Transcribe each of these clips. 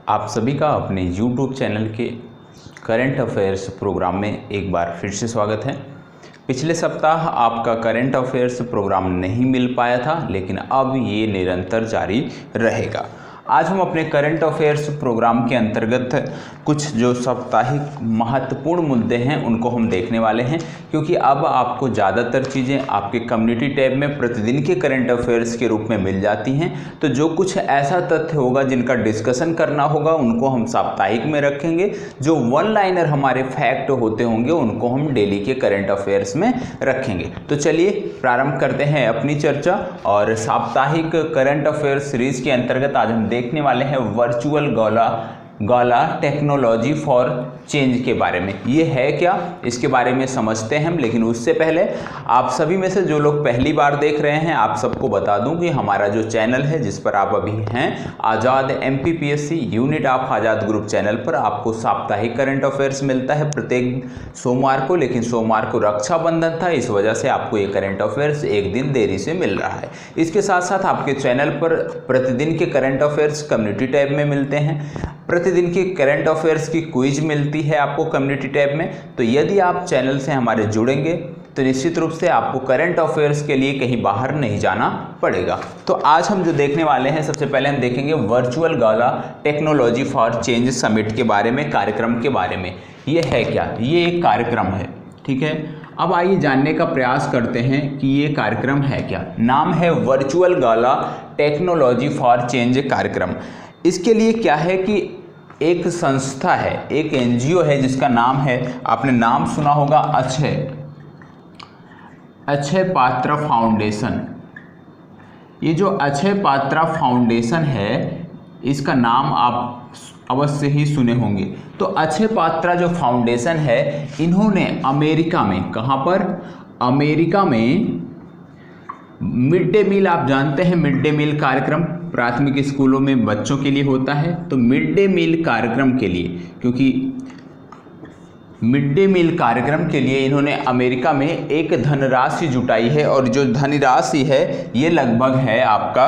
आप सभी का अपने YouTube चैनल के करंट अफेयर्स प्रोग्राम में एक बार फिर से स्वागत है। पिछले सप्ताह आपका करंट अफेयर्स प्रोग्राम नहीं मिल पाया था, लेकिन अब ये निरंतर जारी रहेगा। आज हम अपने करंट अफेयर्स प्रोग्राम के अंतर्गत कुछ जो साप्ताहिक महत्वपूर्ण मुद्दे हैं उनको हम देखने वाले हैं, क्योंकि अब आपको ज़्यादातर चीज़ें आपके कम्युनिटी टैब में प्रतिदिन के करंट अफेयर्स के रूप में मिल जाती हैं। तो जो कुछ ऐसा तथ्य होगा जिनका डिस्कशन करना होगा उनको हम साप्ताहिक में रखेंगे। जो वन लाइनर हमारे फैक्ट होते होंगे उनको हम डेली के करंट अफेयर्स में रखेंगे। तो चलिए प्रारंभ करते हैं अपनी चर्चा। और साप्ताहिक करंट अफेयर्स सीरीज के अंतर्गत आज हम देखने वाले हैं virtual gala technology for change के बारे में। ये है क्या, इसके बारे में समझते हैं हम। लेकिन उससे पहले आप सभी में से जो लोग पहली बार देख रहे हैं, आप सबको बता दूं कि हमारा जो चैनल है जिस पर आप अभी हैं, आज़ाद MPPSC unit of Azad group channel पर आपको साप्ताहिक करंट अफेयर्स मिलता है प्रत्येक सोमवार को। लेकिन सोमवार को रक्षाबंधन था, इस वजह से आपको ये करंट अफेयर्स एक दिन देरी से मिल रहा है। इसके साथ साथ आपके चैनल पर प्रतिदिन के करंट अफेयर्स कम्युनिटी टैब में मिलते हैं। प्रतिदिन की करंट अफेयर्स की क्विज मिलती है आपको कम्युनिटी टैब में। तो यदि आप चैनल से हमारे जुड़ेंगे तो निश्चित रूप से आपको करंट अफेयर्स के लिए कहीं बाहर नहीं जाना पड़ेगा। तो आज हम जो देखने वाले हैं, सबसे पहले हम देखेंगे virtual gala technology for change summit के बारे में, कार्यक्रम के बारे में। ये है क्या? ये एक कार्यक्रम है, ठीक है। अब आइए जानने का प्रयास करते हैं कि ये कार्यक्रम है क्या। नाम है virtual gala technology for change कार्यक्रम। इसके लिए क्या है कि एक संस्था है, एक NGO है जिसका नाम है, आपने नाम सुना होगा, अक्षय पात्रा फाउंडेशन। ये जो अक्षय पात्रा फाउंडेशन है, इसका नाम आप अवश्य ही सुने होंगे। तो अक्षय पात्रा जो फाउंडेशन है, इन्होंने अमेरिका में, कहाँ पर? अमेरिका में मिड डे मील, आप जानते हैं मिड डे मील कार्यक्रम प्राथमिक स्कूलों में बच्चों के लिए होता है। तो मिड डे मील कार्यक्रम के लिए, क्योंकि मिड डे मील कार्यक्रम के लिए इन्होंने अमेरिका में एक धनराशि जुटाई है। और जो धनराशि है ये लगभग है आपका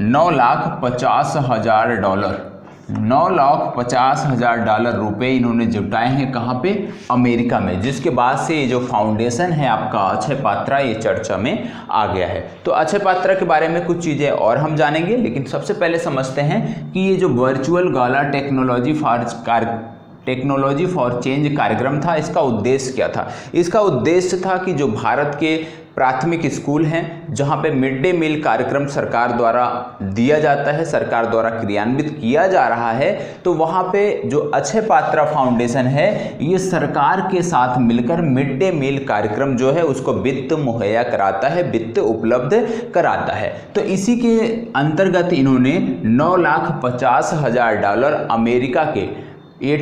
$9,50,000। $9,50,000 रुपये इन्होंने जुटाए हैं। कहाँ पे? अमेरिका में। जिसके बाद से ये जो फाउंडेशन है आपका अक्षय पात्रा, ये चर्चा में आ गया है। तो अक्षय पात्रा के बारे में कुछ चीज़ें और हम जानेंगे, लेकिन सबसे पहले समझते हैं कि ये जो virtual gala technology for change कार्यक्रम था, इसका उद्देश्य क्या था। इसका उद्देश्य था कि जो भारत के प्राथमिक स्कूल हैं जहाँ पे मिड डे मील कार्यक्रम सरकार द्वारा दिया जाता है, सरकार द्वारा क्रियान्वित किया जा रहा है, तो वहाँ पे जो अक्षय पात्रा फाउंडेशन है ये सरकार के साथ मिलकर मिड डे मील कार्यक्रम जो है उसको वित्त मुहैया कराता है, वित्त उपलब्ध कराता है। तो इसी के अंतर्गत इन्होंने $9,50,000 अमेरिका के, ये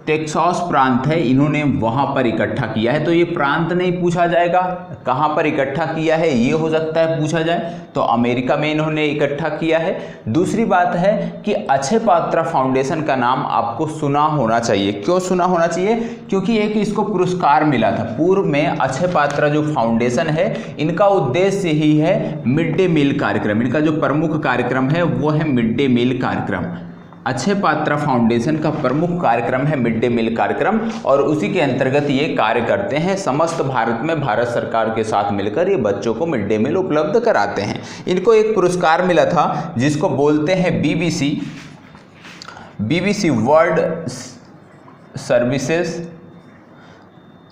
टेक्सास प्रांत है, इन्होंने वहाँ पर इकट्ठा किया है। तो ये प्रांत नहीं पूछा जाएगा, कहाँ पर इकट्ठा किया है ये हो सकता है पूछा जाए, तो अमेरिका में इन्होंने इकट्ठा किया है। दूसरी बात है कि अक्षय पात्रा फाउंडेशन का नाम आपको सुना होना चाहिए। क्यों सुना होना चाहिए? क्योंकि एक इसको पुरस्कार मिला था पूर्व में। अक्षय पात्रा जो फाउंडेशन है, इनका उद्देश्य ही है मिड डे मील कार्यक्रम। इनका जो प्रमुख कार्यक्रम है वो है मिड डे मील कार्यक्रम। अक्षय पात्रा फाउंडेशन का प्रमुख कार्यक्रम है मिड डे मील कार्यक्रम, और उसी के अंतर्गत ये कार्य करते हैं। समस्त भारत में भारत सरकार के साथ मिलकर ये बच्चों को मिड डे मील उपलब्ध कराते हैं। इनको एक पुरस्कार मिला था जिसको बोलते हैं BBC वर्ल्ड सर्विसेज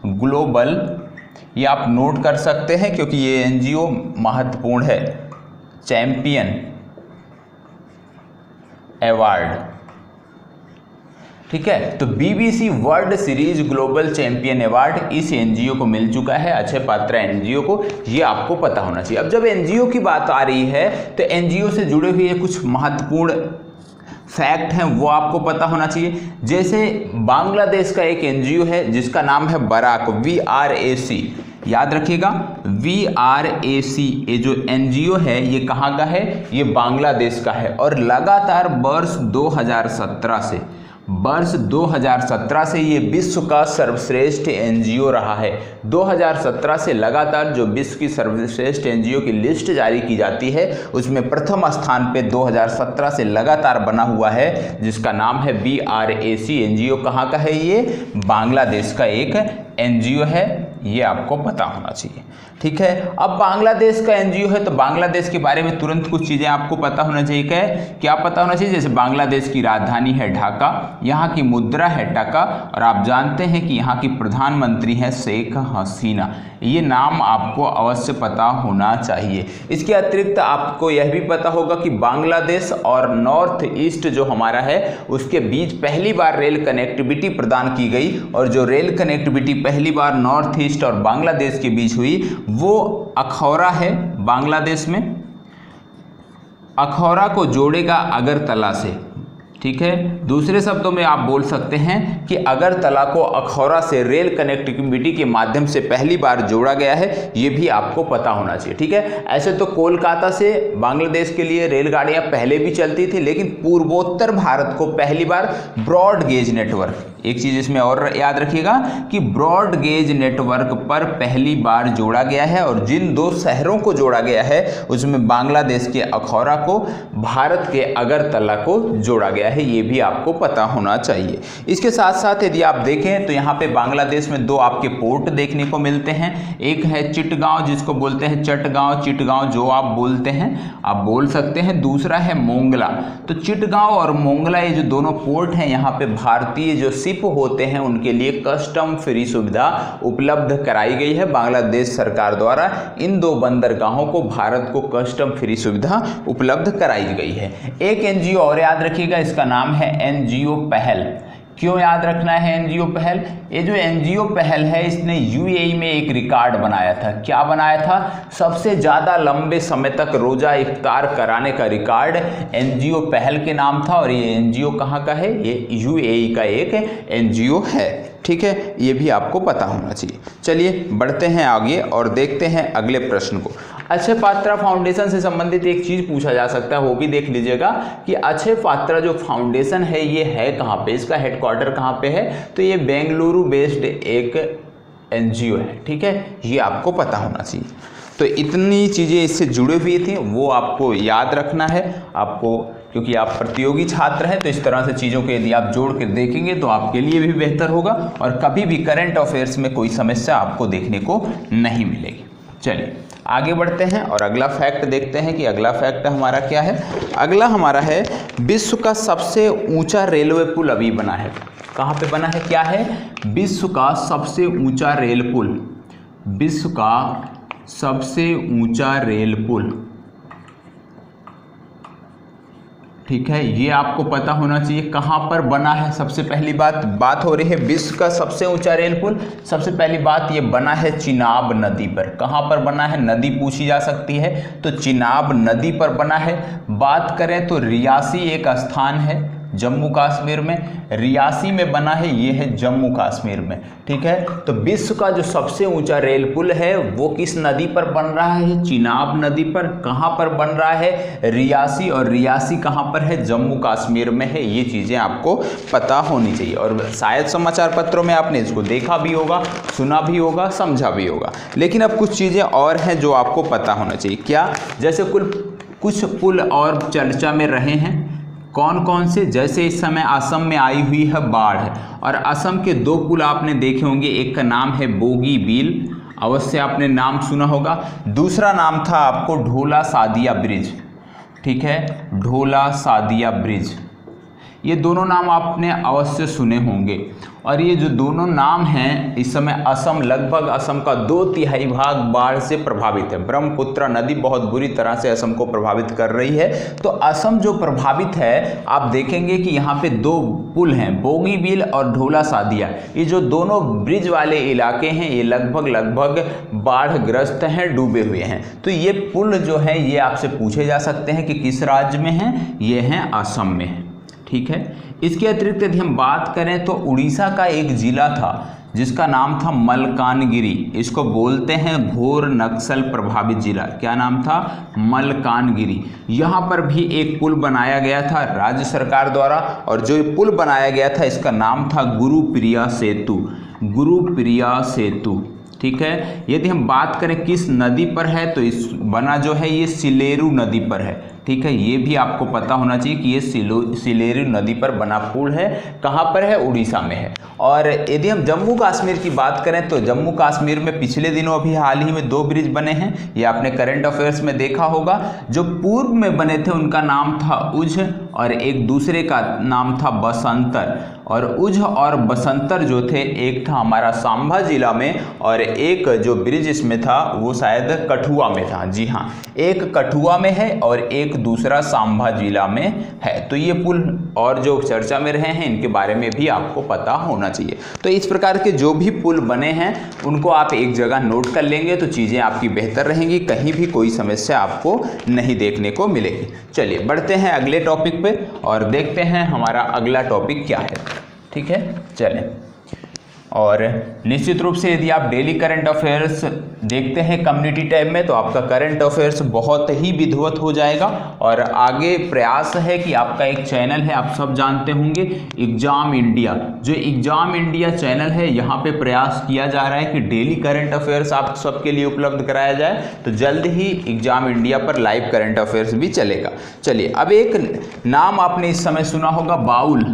ग्लोबल। ये आप नोट कर सकते हैं क्योंकि ये NGO महत्वपूर्ण है। चैंपियन अवार्ड, ठीक है। तो BBC world series global champion award इस NGO को मिल चुका है, अक्षय पात्रा NGO को। ये आपको पता होना चाहिए। अब जब NGO की बात आ रही है तो NGO से जुड़े हुए कुछ महत्वपूर्ण फैक्ट हैं वो आपको पता होना चाहिए। जैसे बांग्लादेश का एक NGO है जिसका नाम है बराक, VRAC, याद रखिएगा VRAC। ये जो NGO है ये कहाँ का है? ये बांग्लादेश का है। और लगातार वर्ष 2017 से वर्ष 2017 से ये विश्व का सर्वश्रेष्ठ एनजीओ रहा है। 2017 से लगातार जो विश्व की सर्वश्रेष्ठ एनजीओ की लिस्ट जारी की जाती है उसमें प्रथम स्थान पे 2017 से लगातार बना हुआ है, जिसका नाम है BRAC एनजीओ। कहाँ का है ये? बांग्लादेश का एक एनजीओ है, ये आपको पता होना चाहिए। ठीक है, अब बांग्लादेश का एनजीओ है तो बांग्लादेश के बारे में तुरंत कुछ चीज़ें आपको पता होना चाहिए। क्या पता होना चाहिए? जैसे बांग्लादेश की राजधानी है ढाका, यहाँ की मुद्रा है टका, और आप जानते हैं कि यहाँ की प्रधानमंत्री हैं शेख हसीना। ये नाम आपको अवश्य पता होना चाहिए। इसके अतिरिक्त आपको यह भी पता होगा कि बांग्लादेश और नॉर्थ ईस्ट जो हमारा है उसके बीच पहली बार रेल कनेक्टिविटी प्रदान की गई, और जो रेल कनेक्टिविटी पहली बार नॉर्थ ईस्ट और बांग्लादेश के बीच हुई वो अखौरा है बांग्लादेश में। अखौरा को जोड़ेगा अगरतला से। ठीक है, दूसरे शब्दों में आप बोल सकते हैं कि अगरतला को अखौरा से रेल कनेक्टिविटी के माध्यम से पहली बार जोड़ा गया है, ये भी आपको पता होना चाहिए। ठीक है, ऐसे तो कोलकाता से बांग्लादेश के लिए रेलगाड़ियां पहले भी चलती थी, लेकिन पूर्वोत्तर भारत को पहली बार ब्रॉड गेज नेटवर्क, एक चीज़ इसमें और याद रखिएगा कि ब्रॉड गेज नेटवर्क पर पहली बार जोड़ा गया है, और जिन दो शहरों को जोड़ा गया है उसमें बांग्लादेश के अखौरा को, भारत के अगरतला को जोड़ा गया है, ये भी आपको पता होना चाहिए। इसके साथ साथ यदि आप देखें तो यहाँ पे बांग्लादेश में दो आपके पोर्ट देखने को मिलते हैं। एक है चिटगांव, जिसको बोलते हैं चटगांव, चिटगांव जो आप बोलते हैं, आप बोल सकते हैं। दूसरा है मोंगला। तो चिटगांव और मोंगला ये जो दोनों पोर्ट हैं, यहाँ पे भारतीय जो शिप होते हैं उनके लिए कस्टम फ्री सुविधा उपलब्ध कराई गई है बांग्लादेश सरकार द्वारा। इन दो बंदरगाहों को भारत को कस्टम फ्री सुविधा उपलब्ध कराई गई है। एक एनजीओ और याद रखिएगा, इसका नाम है एनजीओ पहल। क्यों याद रखना है एनजीओ पहल? ये जो एनजीओ पहल है इसने यूएई में एक रिकॉर्ड बनाया था। क्या बनाया था? सबसे ज़्यादा लंबे समय तक रोज़ा इफ्तार कराने का रिकॉर्ड एनजीओ पहल के नाम था, और ये एनजीओ कहाँ का है? ये यूएई का एक एनजीओ है। ठीक है, ये भी आपको पता होना चाहिए। चलिए बढ़ते हैं आगे और देखते हैं अगले प्रश्न को। अक्षय पात्रा फाउंडेशन से संबंधित एक चीज़ पूछा जा सकता है, वो भी देख लीजिएगा कि अक्षय पात्रा जो फाउंडेशन है ये है कहाँ पे, इसका हेडक्वार्टर कहाँ पे है? तो ये बेंगलुरु बेस्ड एक एनजीओ है। ठीक है, ये आपको पता होना चाहिए। तो इतनी चीज़ें इससे जुड़ी हुई थी, वो आपको याद रखना है आपको, क्योंकि आप प्रतियोगी छात्र हैं। तो इस तरह से चीज़ों के यदि आप जोड़ के देखेंगे तो आपके लिए भी बेहतर होगा, और कभी भी करंट अफेयर्स में कोई समस्या आपको देखने को नहीं मिलेगी। चलिए आगे बढ़ते हैं और अगला फैक्ट देखते हैं कि अगला फैक्ट हमारा क्या है। अगला हमारा है विश्व का सबसे ऊंचा रेलवे पुल अभी बना है। कहाँ पे बना है? क्या है? विश्व का सबसे ऊंचा रेल पुल, विश्व का सबसे ऊंचा रेल पुल। ठीक है, ये आपको पता होना चाहिए कहाँ पर बना है। सबसे पहली बात हो रही है विश्व का सबसे ऊंचा रेल पुल। सबसे पहली बात ये बना है चिनाब नदी पर। कहाँ पर बना है? नदी पूछी जा सकती है तो चिनाब नदी पर बना है। बात करें तो रियासी एक स्थान है जम्मू कश्मीर में, रियासी में बना है, ये है जम्मू कश्मीर में। ठीक है, तो विश्व का जो सबसे ऊंचा रेल पुल है वो किस नदी पर बन रहा है? चिनाब नदी पर। कहाँ पर बन रहा है? रियासी, और रियासी कहाँ पर है? जम्मू कश्मीर में है। ये चीज़ें आपको पता होनी चाहिए, और शायद समाचार पत्रों में आपने इसको देखा भी होगा, सुना भी होगा, समझा भी होगा। लेकिन अब कुछ चीज़ें और हैं जो आपको पता होना चाहिए। क्या? जैसे कुछ पुल और चर्चा में रहे हैं। कौन कौन से? जैसे इस समय असम में आई हुई है बाढ़, और असम के दो पुल आपने देखे होंगे। एक का नाम है बोगीबील, अवश्य आपने नाम सुना होगा। दूसरा नाम था आपको ढोला सादिया ब्रिज। ठीक है, ढोला सादिया ब्रिज, ये दोनों नाम आपने अवश्य सुने होंगे। और ये जो दोनों नाम हैं, इस समय असम, लगभग असम का 2/3 भाग बाढ़ से प्रभावित है। ब्रह्मपुत्र नदी बहुत बुरी तरह से असम को प्रभावित कर रही है। तो असम जो प्रभावित है, आप देखेंगे कि यहाँ पे दो पुल हैं, बोगीबील और ढोला सादिया। ये जो दोनों ब्रिज वाले इलाके हैं ये लगभग बाढ़ग्रस्त हैं, डूबे हुए हैं। तो ये पुल जो है ये आपसे पूछे जा सकते हैं कि किस राज्य में हैं? ये हैं असम में है। ठीक है। इसके अतिरिक्त यदि हम बात करें तो उड़ीसा का एक जिला था जिसका नाम था मलकानगिरी। इसको बोलते हैं घोर नक्सल प्रभावित जिला। क्या नाम था? मलकानगिरी। यहाँ पर भी एक पुल बनाया गया था राज्य सरकार द्वारा, और जो ये पुल बनाया गया था इसका नाम था गुरुप्रिया सेतु। गुरुप्रिया सेतु, ठीक है। यदि हम बात करें किस नदी पर है तो इस बना जो है ये सिलेरू नदी पर है, ठीक है। ये भी आपको पता होना चाहिए कि ये सिलेरू नदी पर बना पुल है। कहाँ पर है? उड़ीसा में है। और यदि हम जम्मू कश्मीर की बात करें तो जम्मू कश्मीर में पिछले दिनों अभी हाल ही में 2 ब्रिज बने हैं, ये आपने करंट अफेयर्स में देखा होगा। जो पूर्व में बने थे उनका नाम था उझ और एक दूसरे का नाम था बसंतर। और उझ और बसंतर जो थे, एक था हमारा सांभा जिला में और एक जो ब्रिज इसमें था वो शायद कठुआ में था। जी हाँ, एक कठुआ में है और एक दूसरा सांभा जिला में है। तो ये पुल और जो चर्चा में रहे हैं इनके बारे में भी आपको पता होना चाहिए। तो इस प्रकार के जो भी पुल बने हैं उनको आप एक जगह नोट कर लेंगे तो चीज़ें आपकी बेहतर रहेंगी, कहीं भी कोई समस्या आपको नहीं देखने को मिलेगी। चलिए बढ़ते हैं अगले टॉपिक पे और देखते हैं हमारा अगला टॉपिक क्या है, ठीक है। चलें, और निश्चित रूप से यदि आप डेली करंट अफेयर्स देखते हैं कम्युनिटी टैब में तो आपका करंट अफेयर्स बहुत ही विधिवत हो जाएगा। और आगे प्रयास है कि आपका एक चैनल है, आप सब जानते होंगे, एग्जाम इंडिया। जो एग्जाम इंडिया चैनल है यहाँ पे प्रयास किया जा रहा है कि डेली करंट अफेयर्स आप सबके लिए उपलब्ध कराया जाए। तो जल्द ही एग्जाम इंडिया पर लाइव करंट अफेयर्स भी चलेगा। चलिए, अब एक नाम आपने इस समय सुना होगा, बाउल।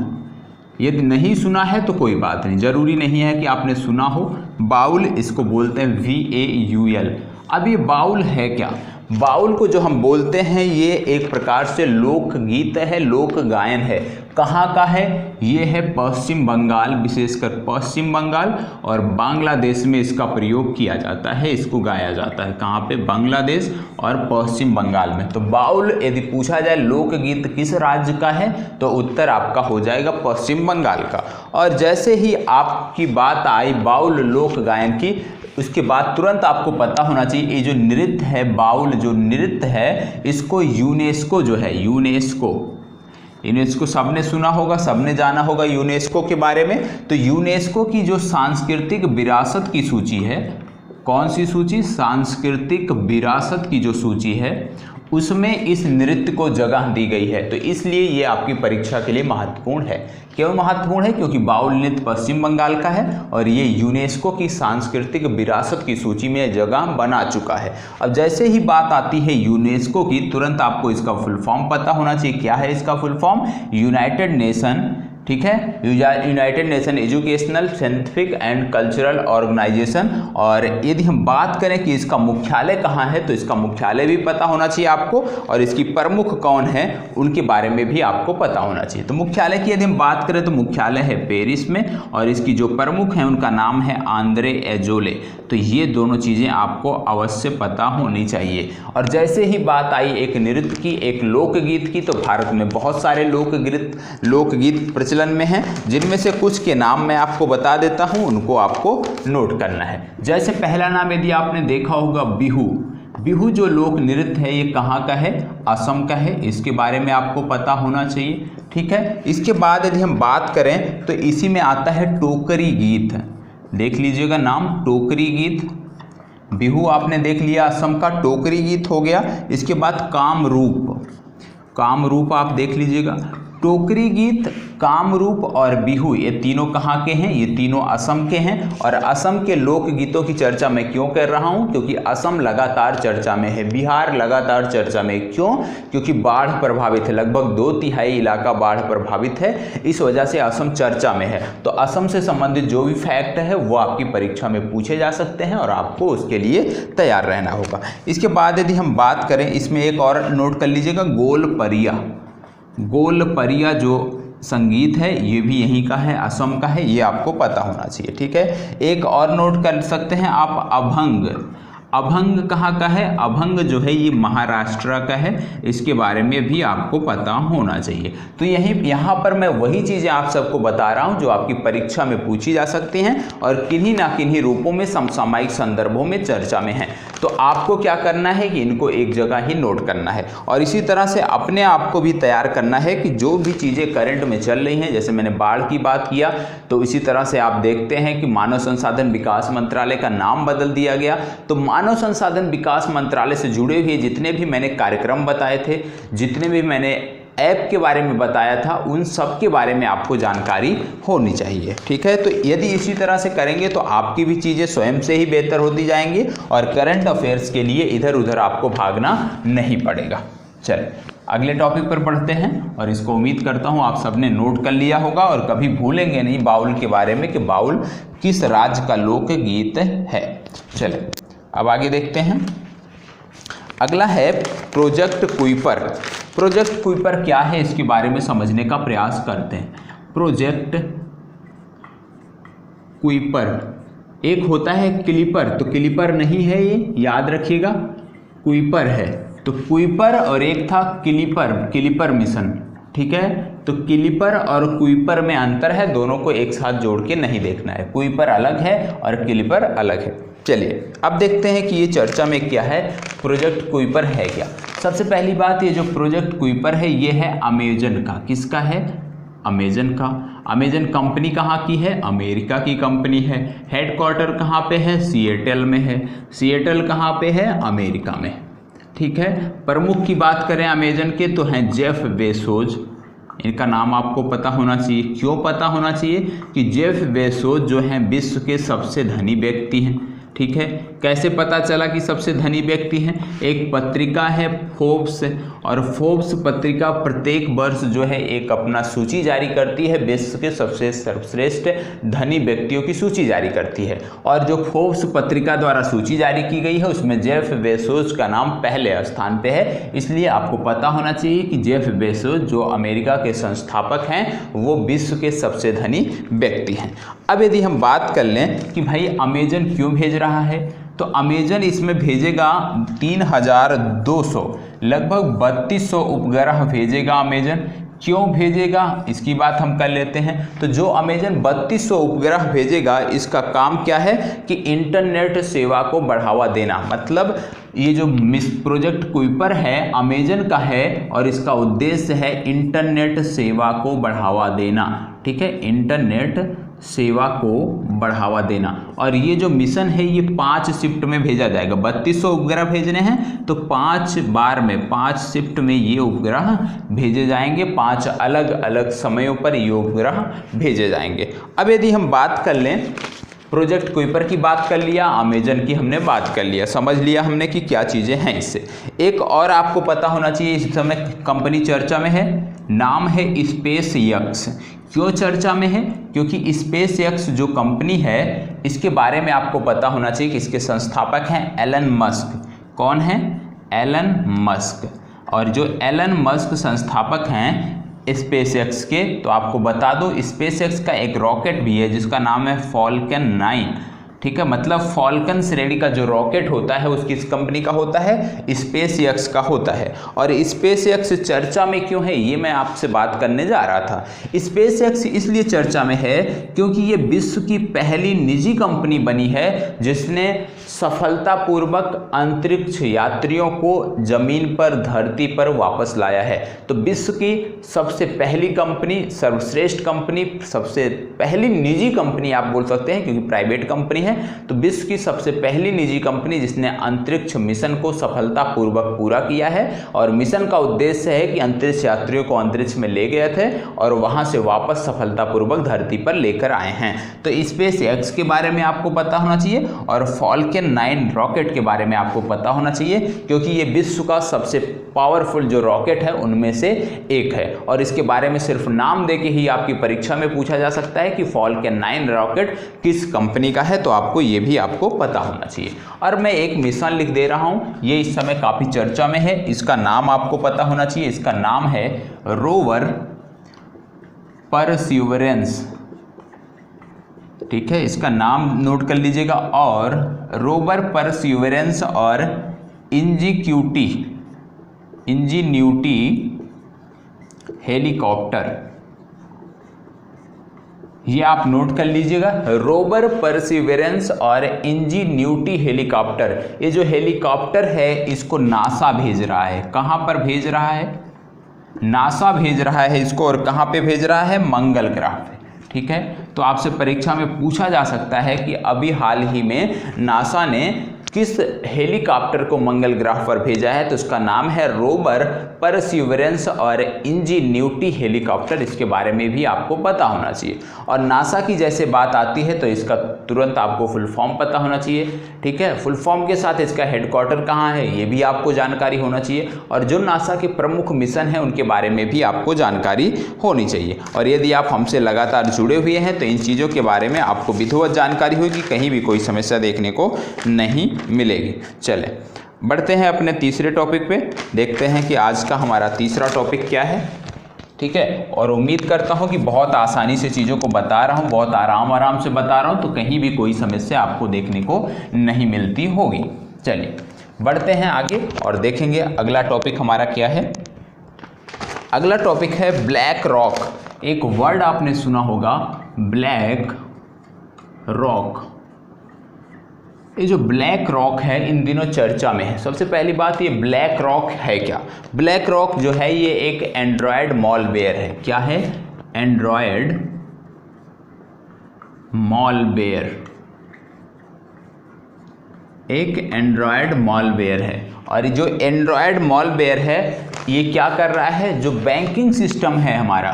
यदि नहीं सुना है तो कोई बात नहीं, जरूरी नहीं है कि आपने सुना हो। बाउल, इसको बोलते हैं VAUL। अब ये बाउल है क्या? बाउल को जो हम बोलते हैं ये एक प्रकार से लोकगीत है, लोक गायन है। कहाँ का है? ये है पश्चिम बंगाल, विशेषकर पश्चिम बंगाल और बांग्लादेश में इसका प्रयोग किया जाता है, इसको गाया जाता है। कहाँ पे? बांग्लादेश और पश्चिम बंगाल में। तो बाउल यदि पूछा जाए लोकगीत किस राज्य का है तो उत्तर आपका हो जाएगा पश्चिम बंगाल का। और जैसे ही आपकी बात आई बाउल लोक गायन की, उसके बाद तुरंत आपको पता होना चाहिए ये जो नृत्य है, बाउल जो नृत्य है, इसको यूनेस्को जो है, यूनेस्को सबने सुना होगा, सबने जाना होगा यूनेस्को के बारे में। तो यूनेस्को की जो सांस्कृतिक विरासत की सूची है, कौन सी सूची? सांस्कृतिक विरासत की जो सूची है उसमें इस नृत्य को जगह दी गई है। तो इसलिए ये आपकी परीक्षा के लिए महत्वपूर्ण है। क्यों महत्वपूर्ण है? क्योंकि बाउल नृत्य पश्चिम बंगाल का है और ये यूनेस्को की सांस्कृतिक विरासत की सूची में जगह बना चुका है। अब जैसे ही बात आती है यूनेस्को की, तुरंत आपको इसका फुल फॉर्म पता होना चाहिए। क्या है इसका फुल फॉर्म? यूनाइटेड नेशन, ठीक है, United Nation educational, scientific and cultural organization. और यदि हम बात करें कि इसका मुख्यालय कहाँ है तो इसका मुख्यालय भी पता होना चाहिए आपको, और इसकी प्रमुख कौन है उनके बारे में भी आपको पता होना चाहिए। तो मुख्यालय की यदि हम बात करें तो मुख्यालय है पेरिस में और इसकी जो प्रमुख हैं उनका नाम है आंद्रे एजोले। तो ये दोनों चीज़ें आपको अवश्य पता होनी चाहिए। और जैसे ही बात आई एक नृत्य की, एक लोकगीत की, तो भारत में बहुत सारे लोकगीत प्रचलन में हैं, जिनमें से कुछ के नाम मैं आपको बता देता हूं, उनको आपको नोट करना है। जैसे पहला नाम यदि आपने देखा होगा बिहू। बिहू जो लोक नृत्य है ये कहाँ का है? असम का है। इसके बारे में आपको पता होना चाहिए, ठीक है। इसके बाद यदि हम बात करें तो इसी में आता है टोकरी गीत। देख लीजिएगा नाम, टोकरी गीत। बिहू आपने देख लिया असम का, टोकरी गीत हो गया। इसके बाद कामरूप, कामरूप आप देख लीजिएगा। टोकरी गीत, कामरूप और बिहू ये तीनों कहाँ के हैं? ये तीनों असम के हैं। और असम के लोकगीतों की चर्चा मैं क्यों कर रहा हूँ? क्योंकि असम लगातार चर्चा में है, बिहार लगातार चर्चा में। क्यों? क्योंकि बाढ़ प्रभावित है, लगभग 2/3 इलाका बाढ़ प्रभावित है, इस वजह से असम चर्चा में है। तो असम से संबंधित जो भी फैक्ट है वो आपकी परीक्षा में पूछे जा सकते हैं और आपको उसके लिए तैयार रहना होगा। इसके बाद यदि हम बात करें, इसमें एक और नोट कर लीजिएगा, गोलपरिया। गोलपरिया जो संगीत है ये भी यहीं का है, असम का है, ये आपको पता होना चाहिए, ठीक है। एक और नोट कर सकते हैं आप, अभंग। अभंग कहाँ का है? अभंग जो है ये महाराष्ट्र का है, इसके बारे में भी आपको पता होना चाहिए। तो यहाँ पर मैं वही चीज़ें आप सबको बता रहा हूँ जो आपकी परीक्षा में पूछी जा सकती हैं और किन्हीं ना किन्हीं रूपों में समसामयिक संदर्भों में चर्चा में है। तो आपको क्या करना है कि इनको एक जगह ही नोट करना है और इसी तरह से अपने आप को भी तैयार करना है कि जो भी चीज़ें करंट में चल रही हैं, जैसे मैंने बाढ़ की बात किया, तो इसी तरह से आप देखते हैं कि मानव संसाधन विकास मंत्रालय का नाम बदल दिया गया। तो मानव संसाधन विकास मंत्रालय से जुड़े हुए जितने भी मैंने कार्यक्रम बताए थे, जितने भी मैंने ऐप के बारे में बताया था, उन सब के बारे में आपको जानकारी होनी चाहिए। ठीक है, तो यदि इसी तरह से करेंगे तो आपकी भी चीज़ें स्वयं से ही बेहतर होती जाएंगी और करंट अफेयर्स के लिए इधर उधर आपको भागना नहीं पड़ेगा। चलिए अगले टॉपिक पर पढ़ते हैं और इसको उम्मीद करता हूँ आप सबने नोट कर लिया होगा और कभी भूलेंगे नहीं बाउल के बारे में कि बाउल किस राज्य का लोकगीत है। चलिए अब आगे देखते हैं। अगला है प्रोजेक्ट कुइपर। प्रोजेक्ट कुइपर क्या है इसके बारे में समझने का प्रयास करते हैं। प्रोजेक्ट कुइपर, एक होता है क्लिपर, तो क्लिपर नहीं है ये, याद रखिएगा, कुइपर है। तो कुइपर और एक था क्लिपर, क्लिपर मिशन। ठीक है, तो क्लिपर और कुइपर में अंतर है, दोनों को एक साथ जोड़ के नहीं देखना है। कुइपर अलग है और क्लिपर अलग है। चलिए अब देखते हैं कि ये चर्चा में क्या है, प्रोजेक्ट कुइपर है क्या। सबसे पहली बात, ये जो प्रोजेक्ट कुइपर है ये है अमेजन का। किसका है? अमेजन का। अमेजन कंपनी कहाँ की है? अमेरिका की कंपनी है। हेडक्वार्टर कहाँ पे है? सिएटल में है। सिएटल कहाँ पे है? अमेरिका में। ठीक है, प्रमुख की बात करें अमेजन के तो हैं जेफ बेजोस। इनका नाम आपको पता होना चाहिए। क्यों पता होना चाहिए? कि जेफ बेजोस जो हैं विश्व के सबसे धनी व्यक्ति हैं। ठीक है, कैसे पता चला कि सबसे धनी व्यक्ति हैं? एक पत्रिका है फोर्ब्स, और फोर्ब्स पत्रिका प्रत्येक वर्ष जो है एक अपना सूची जारी करती है, विश्व के सबसे सर्वश्रेष्ठ धनी व्यक्तियों की सूची जारी करती है। और जो फोर्ब्स पत्रिका द्वारा सूची जारी की गई है उसमें जेफ बेजोस का नाम पहले स्थान पे है। इसलिए आपको पता होना चाहिए कि जेफ बेजोस जो अमेरिका के संस्थापक हैं वो विश्व के सबसे धनी व्यक्ति हैं। अब यदि हम बात कर लें कि भाई अमेजन क्यों भेज रहा है, तो अमेजन इसमें भेजेगा 3200, लगभग 3200 उपग्रह भेजेगा अमेजन। क्यों भेजेगा इसकी बात हम कर लेते हैं। तो जो अमेजन 3200 उपग्रह भेजेगा इसका काम क्या है कि इंटरनेट सेवा को बढ़ावा देना। मतलब ये जो प्रोजेक्ट कुइपर है अमेजन का है और इसका उद्देश्य है इंटरनेट सेवा को बढ़ावा देना। ठीक है, इंटरनेट सेवा को बढ़ावा देना। और ये जो मिशन है ये 5 शिफ्ट में भेजा जाएगा। 3200 उपग्रह भेजने हैं तो 5 बार में 5 शिफ्ट में ये उपग्रह भेजे जाएंगे। 5 अलग अलग समयों पर ये उपग्रह भेजे जाएंगे। अब यदि हम बात कर लें, प्रोजेक्ट कुइपर की बात कर लिया, अमेजन की हमने बात कर लिया, समझ लिया हमने कि क्या चीज़ें हैं इससे। एक और आपको पता होना चाहिए, इस समय कंपनी चर्चा में है, नाम है स्पेस एक्स। क्यों चर्चा में है? क्योंकि स्पेस एक्स जो कंपनी है इसके बारे में आपको पता होना चाहिए कि इसके संस्थापक हैं एलन मस्क। कौन है? Elon Musk. और जो एलन मस्क संस्थापक हैं स्पेस एक्स के, तो आपको बता दो स्पेस एक्स का एक रॉकेट भी है जिसका नाम है फॉल्कन 9। ठीक है, मतलब फॉल्कन श्रेणी का जो रॉकेट होता है उसकी इस कंपनी का होता है, स्पेस एक्स का होता है। और स्पेस एक्स चर्चा में क्यों है ये मैं आपसे बात करने जा रहा था। स्पेस एक्स इसलिए चर्चा में है क्योंकि ये विश्व की पहली निजी कंपनी बनी है जिसने सफलतापूर्वक अंतरिक्ष यात्रियों को जमीन पर, धरती पर वापस लाया है। तो विश्व की सबसे पहली कंपनी, सर्वश्रेष्ठ कंपनी, सबसे पहली निजी कंपनी आप बोल सकते हैं क्योंकि प्राइवेट कंपनी है। तो विश्व की सबसे पहली निजी कंपनी जिसने अंतरिक्ष मिशन को सफलतापूर्वक पूरा किया है। और मिशन का उद्देश्य है कि अंतरिक्ष यात्रियों को अंतरिक्ष में ले गए थे और वहां से वापस सफलतापूर्वक धरती पर लेकर आए हैं। तो स्पेस एक्स के बारे में आपको पता होना चाहिए और फॉल्कन 9 रॉकेट के बारे में आपको पता होना चाहिए क्योंकि ये विश्व का सबसे पावरफुल जो रॉकेट है उनमें से एक है। और इसके बारे में सिर्फ नाम देके ही आपकी परीक्षा में पूछा जा सकता है कि फॉल्कन 9 रॉकेट किस कंपनी का है, तो आपको ये भी आपको पता होना चाहिए। और मैं एक मिशन लिख दे रहा हूँ, ये इस समय काफ़ी चर्चा में है, इसका नाम आपको पता होना चाहिए। इसका नाम है रोवर परसिवरेंस। ठीक है, इसका नाम नोट कर लीजिएगा। और रोवर परसिवरेंस और इंजीन्यूटी हेलीकॉप्टर ये आप नोट कर लीजिएगा। रोवर, परसिवरेंस और इंजीन्यूटी हेलीकॉप्टर, ये जो हेलीकॉप्टर है इसको नासा भेज रहा है। कहाँ पर भेज रहा है? नासा भेज रहा है इसको। और कहाँ पे भेज रहा है? मंगल ग्रह पे। ठीक है, तो आपसे परीक्षा में पूछा जा सकता है कि अभी हाल ही में नासा ने किस हेलीकॉप्टर को मंगल ग्रह पर भेजा है, तो उसका नाम है रोवर, परसिवरेंस और इंजीन्यूटी हेलीकॉप्टर। इसके बारे में भी आपको पता होना चाहिए। और नासा की जैसे बात आती है तो इसका तुरंत आपको फुल फॉर्म पता होना चाहिए। ठीक है, फुल फॉर्म के साथ इसका हेडक्वार्टर कहाँ है ये भी आपको जानकारी होना चाहिए। और जो नासा के प्रमुख मिशन हैं उनके बारे में भी आपको जानकारी होनी चाहिए। और यदि आप हमसे लगातार जुड़े हुए हैं तो इन चीज़ों के बारे में आपको विधिवत जानकारी होगी, कहीं भी कोई समस्या देखने को नहीं मिलेगी। चले बढ़ते हैं अपने तीसरे टॉपिक पे, देखते हैं कि आज का हमारा तीसरा टॉपिक क्या है। ठीक है, और उम्मीद करता हूँ कि बहुत आसानी से चीज़ों को बता रहा हूँ, बहुत आराम से बता रहा हूँ, तो कहीं भी कोई समस्या आपको देखने को नहीं मिलती होगी। चलिए बढ़ते हैं आगे और देखेंगे अगला टॉपिक हमारा क्या है। अगला टॉपिक है ब्लैक रॉक। एक वर्ड आपने सुना होगा, ब्लैक रॉक। ये जो ब्लैक रॉक है इन दिनों चर्चा में है। सबसे पहली बात, ये ब्लैक रॉक है क्या? ब्लैक रॉक जो है ये एक एंड्रॉयड मॉलवेयर है। क्या है? एंड्रॉयड मॉलवेयर, एक एंड्रॉयड मॉलवेयर है। और जो एंड्रॉयड मॉलवेयर है ये क्या कर रहा है? जो बैंकिंग सिस्टम है हमारा,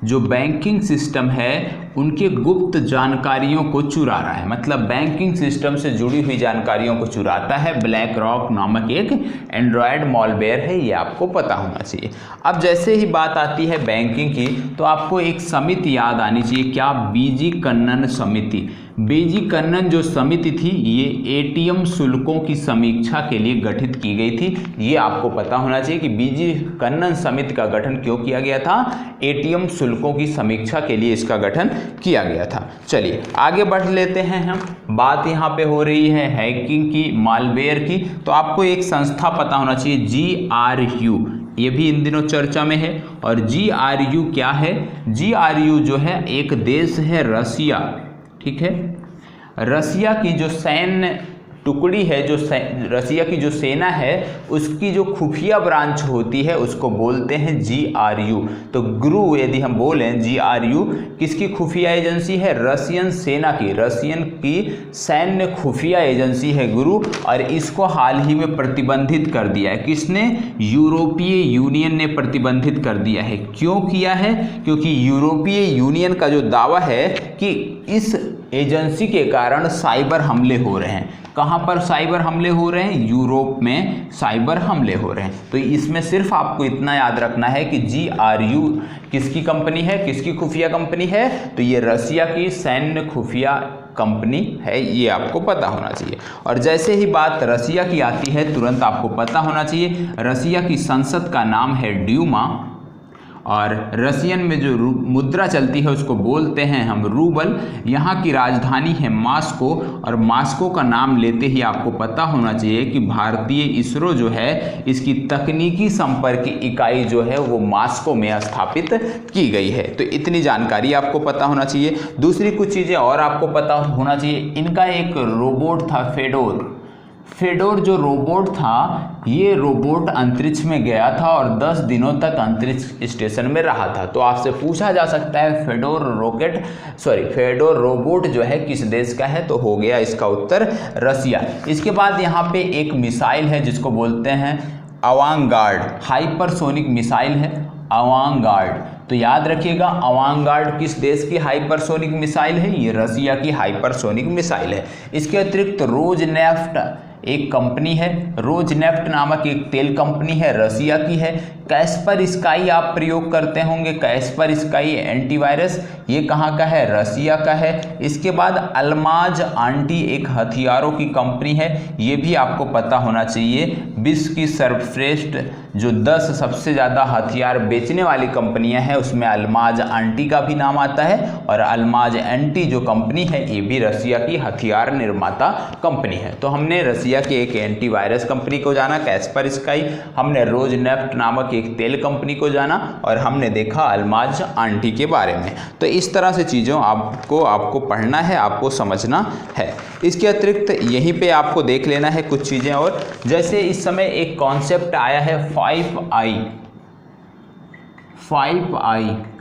जो बैंकिंग सिस्टम है उनके गुप्त जानकारियों को चुरा रहा है। मतलब बैंकिंग सिस्टम से जुड़ी हुई जानकारियों को चुराता है। ब्लैक रॉक नामक एक एंड्रॉयड मॉलवेयर है, ये आपको पता होना चाहिए। अब जैसे ही बात आती है बैंकिंग की तो आपको एक समिति याद आनी चाहिए। क्या? बीजी कन्नन समिति। बीजी कन्नन जो समिति थी ये एटीएम शुल्कों की समीक्षा के लिए गठित की गई थी। ये आपको पता होना चाहिए कि बीजी कन्नन समिति का गठन क्यों किया गया था? एटीएम शुल्कों की समीक्षा के लिए इसका गठन किया गया था। चलिए आगे बढ़ लेते हैं हम। बात यहाँ पे हो रही है हैकिंग की, मालवेयर की, तो आपको एक संस्था पता होना चाहिए, GRU। ये भी इन दिनों चर्चा में है। और GRU क्या है? GRU जो है एक देश है रसिया। ठीक है, रसिया की जो सैन्य टुकड़ी है, जो रसिया की जो सेना है उसकी जो खुफिया ब्रांच होती है उसको बोलते हैं GRU। तो गुरु यदि हम बोलें GRU किसकी खुफिया एजेंसी है? रसियन सेना की, रसियन की सैन्य खुफिया एजेंसी है गुरु। और इसको हाल ही में प्रतिबंधित कर दिया है। किसने? यूरोपीय यूनियन ने प्रतिबंधित कर दिया है। क्यों किया है? क्योंकि यूरोपीय यूनियन का जो दावा है कि इस एजेंसी के कारण साइबर हमले हो रहे हैं। कहाँ पर साइबर हमले हो रहे हैं? यूरोप में साइबर हमले हो रहे हैं। तो इसमें सिर्फ आपको इतना याद रखना है कि GRU किसकी कंपनी है, किसकी खुफिया कंपनी है? तो ये रसिया की सैन्य खुफिया कंपनी है, ये आपको पता होना चाहिए। और जैसे ही बात रसिया की आती है तुरंत आपको पता होना चाहिए रसिया की संसद का नाम है ड्यूमा। और रसियन में जो मुद्रा चलती है उसको बोलते हैं हम रूबल। यहाँ की राजधानी है मास्को। और मास्को का नाम लेते ही आपको पता होना चाहिए कि भारतीय इसरो जो है इसकी तकनीकी संपर्क इकाई जो है वो मास्को में स्थापित की गई है। तो इतनी जानकारी आपको पता होना चाहिए। दूसरी कुछ चीज़ें और आपको पता होना चाहिए। इनका एक रोबोट था फेडोर। फेडोर जो रोबोट था ये रोबोट अंतरिक्ष में गया था और 10 दिनों तक अंतरिक्ष स्टेशन में रहा था। तो आपसे पूछा जा सकता है फेडोर रोबोट जो है किस देश का है? तो हो गया इसका उत्तर रसिया। इसके बाद यहाँ पे एक मिसाइल है जिसको बोलते हैं अवांगार्ड, हाइपरसोनिक मिसाइल है अवांगार्ड। तो याद रखिएगा अवांगार्ड किस देश की हाइपरसोनिक मिसाइल है? ये रसिया की हाइपरसोनिक मिसाइल है। इसके अतिरिक्त रोजनेफ्ट एक कंपनी है, रोजनेफ्ट नामक एक तेल कंपनी है, रसिया की है। कैस्पर स्काई आप प्रयोग करते होंगे, कैस्पर स्काई एंटीवायरस, ये कहाँ का है? रसिया का है। इसके बाद अल्माज आंटी एक हथियारों की कंपनी है, ये भी आपको पता होना चाहिए। विश्व की सर्वश्रेष्ठ जो 10 सबसे ज़्यादा हथियार बेचने वाली कंपनियां हैं उसमें अल्माज आंटी का भी नाम आता है, और अल्माज एंटी जो कंपनी है ये भी रसिया की हथियार निर्माता कंपनी है। तो हमने रसिया की एक एंटीवायरस कंपनी को जाना कैस्पर स्काई, हमने रोजनेफ्ट नामक एक तेल कंपनी को जाना, और हमने देखा अल्माज आंटी के बारे में। तो इस तरह से चीज़ों आपको पढ़ना है, आपको समझना है। इसके अतिरिक्त यहीं पे आपको देख लेना है कुछ चीज़ें और, जैसे इस समय एक कॉन्सेप्ट आया है 5I,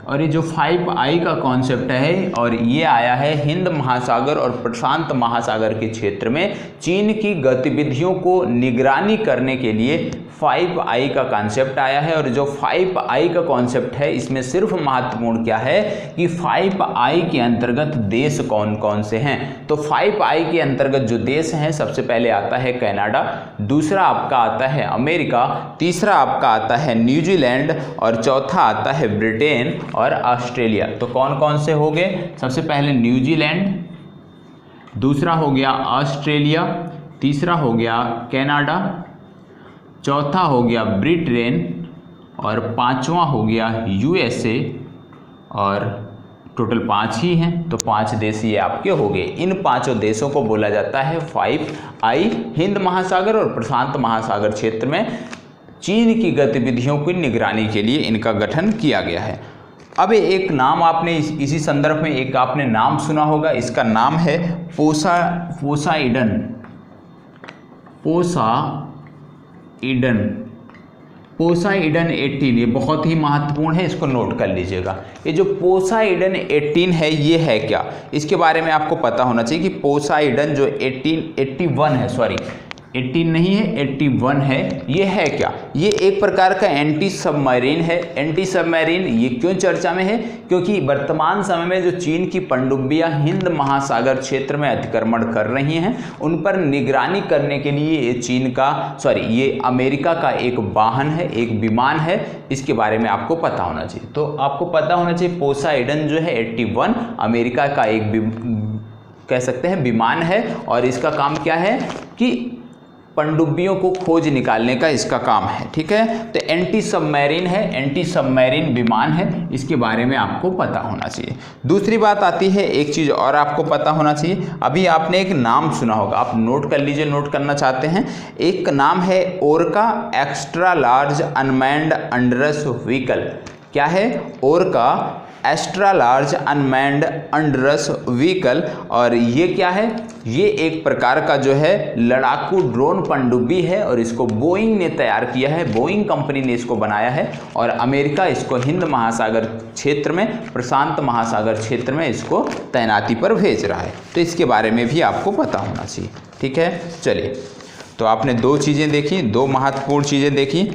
और ये जो 5I का कॉन्सेप्ट है और ये आया है हिंद महासागर और प्रशांत महासागर के क्षेत्र में चीन की गतिविधियों को निगरानी करने के लिए 5I का कॉन्सेप्ट आया है। और जो 5I का कॉन्सेप्ट है इसमें सिर्फ महत्वपूर्ण क्या है कि 5I के अंतर्गत देश कौन कौन से हैं। तो 5I के अंतर्गत जो देश हैं सबसे पहले आता है कनाडा, दूसरा आपका आता है अमेरिका, तीसरा आपका आता है न्यूजीलैंड, और चौथा आता है ब्रिटेन और ऑस्ट्रेलिया। तो कौन कौन से हो गए? सबसे पहले न्यूजीलैंड, दूसरा हो गया ऑस्ट्रेलिया, तीसरा हो गया कनाडा, चौथा हो गया ब्रिटेन, और पांचवा हो गया USA, और टोटल 5 ही हैं। तो 5 देश ये आपके हो गए। इन 5 देशों को बोला जाता है 5I, हिंद महासागर और प्रशांत महासागर क्षेत्र में चीन की गतिविधियों की निगरानी के लिए इनका गठन किया गया है। अब एक नाम आपने इसी संदर्भ में एक आपने नाम सुना होगा, इसका नाम है पोसाइडन। पोसाइडन 18, ये बहुत ही महत्वपूर्ण है, इसको नोट कर लीजिएगा। ये जो पोसाइडन 18 है ये है क्या, इसके बारे में आपको पता होना चाहिए कि पोसाइडन जो 81 है, सॉरी 18 नहीं है 81 है, ये है क्या? ये एक प्रकार का एंटी सबमरीन है। एंटी सबमरीन ये क्यों चर्चा में है? क्योंकि वर्तमान समय में जो चीन की पनडुब्बियां हिंद महासागर क्षेत्र में अतिक्रमण कर रही हैं उन पर निगरानी करने के लिए ये अमेरिका का एक वाहन है, एक विमान है, इसके बारे में आपको पता होना चाहिए। तो आपको पता होना चाहिए पोसाइडन जो है 81 अमेरिका का एक कह सकते हैं विमान है, और इसका काम क्या है कि पनडुब्बियों को खोज निकालने का इसका काम है। ठीक है, तो एंटी सबमरीन है, एंटी सबमरीन विमान है, इसके बारे में आपको पता होना चाहिए। दूसरी बात आती है, एक चीज़ और आपको पता होना चाहिए। अभी आपने एक नाम सुना होगा, आप नोट कर लीजिए, नोट करना चाहते हैं। एक नाम है ओरका एक्स्ट्रा लार्ज अनमैन्ड अंडरस व्हीकल। क्या है? ओरका एक्स्ट्रा लार्ज अनमैन्ड अंडरस व्हीकल। और ये क्या है? ये एक प्रकार का जो है लड़ाकू ड्रोन पनडुब्बी है, और इसको बोइंग ने तैयार किया है, बोइंग कंपनी ने इसको बनाया है, और अमेरिका इसको हिंद महासागर क्षेत्र में, प्रशांत महासागर क्षेत्र में इसको तैनाती पर भेज रहा है। तो इसके बारे में भी आपको पता होना चाहिए। ठीक है, चलिए, तो आपने 2 चीज़ें देखी, 2 महत्वपूर्ण चीज़ें देखी।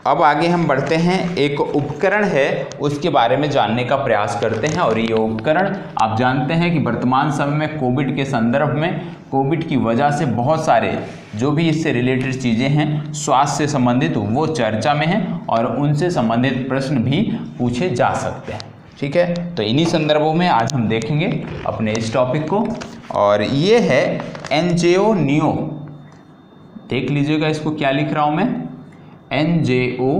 अब आगे हम बढ़ते हैं, एक उपकरण है उसके बारे में जानने का प्रयास करते हैं। और ये उपकरण आप जानते हैं कि वर्तमान समय में कोविड के संदर्भ में, कोविड की वजह से बहुत सारे जो भी इससे रिलेटेड चीज़ें हैं स्वास्थ्य से संबंधित वो चर्चा में हैं, और उनसे संबंधित प्रश्न भी पूछे जा सकते हैं। ठीक है, तो इन्हीं संदर्भों में आज हम देखेंगे अपने इस टॉपिक को। और ये है NJO नियो, देख लीजिएगा इसको क्या लिख रहा हूँ मैं, NJO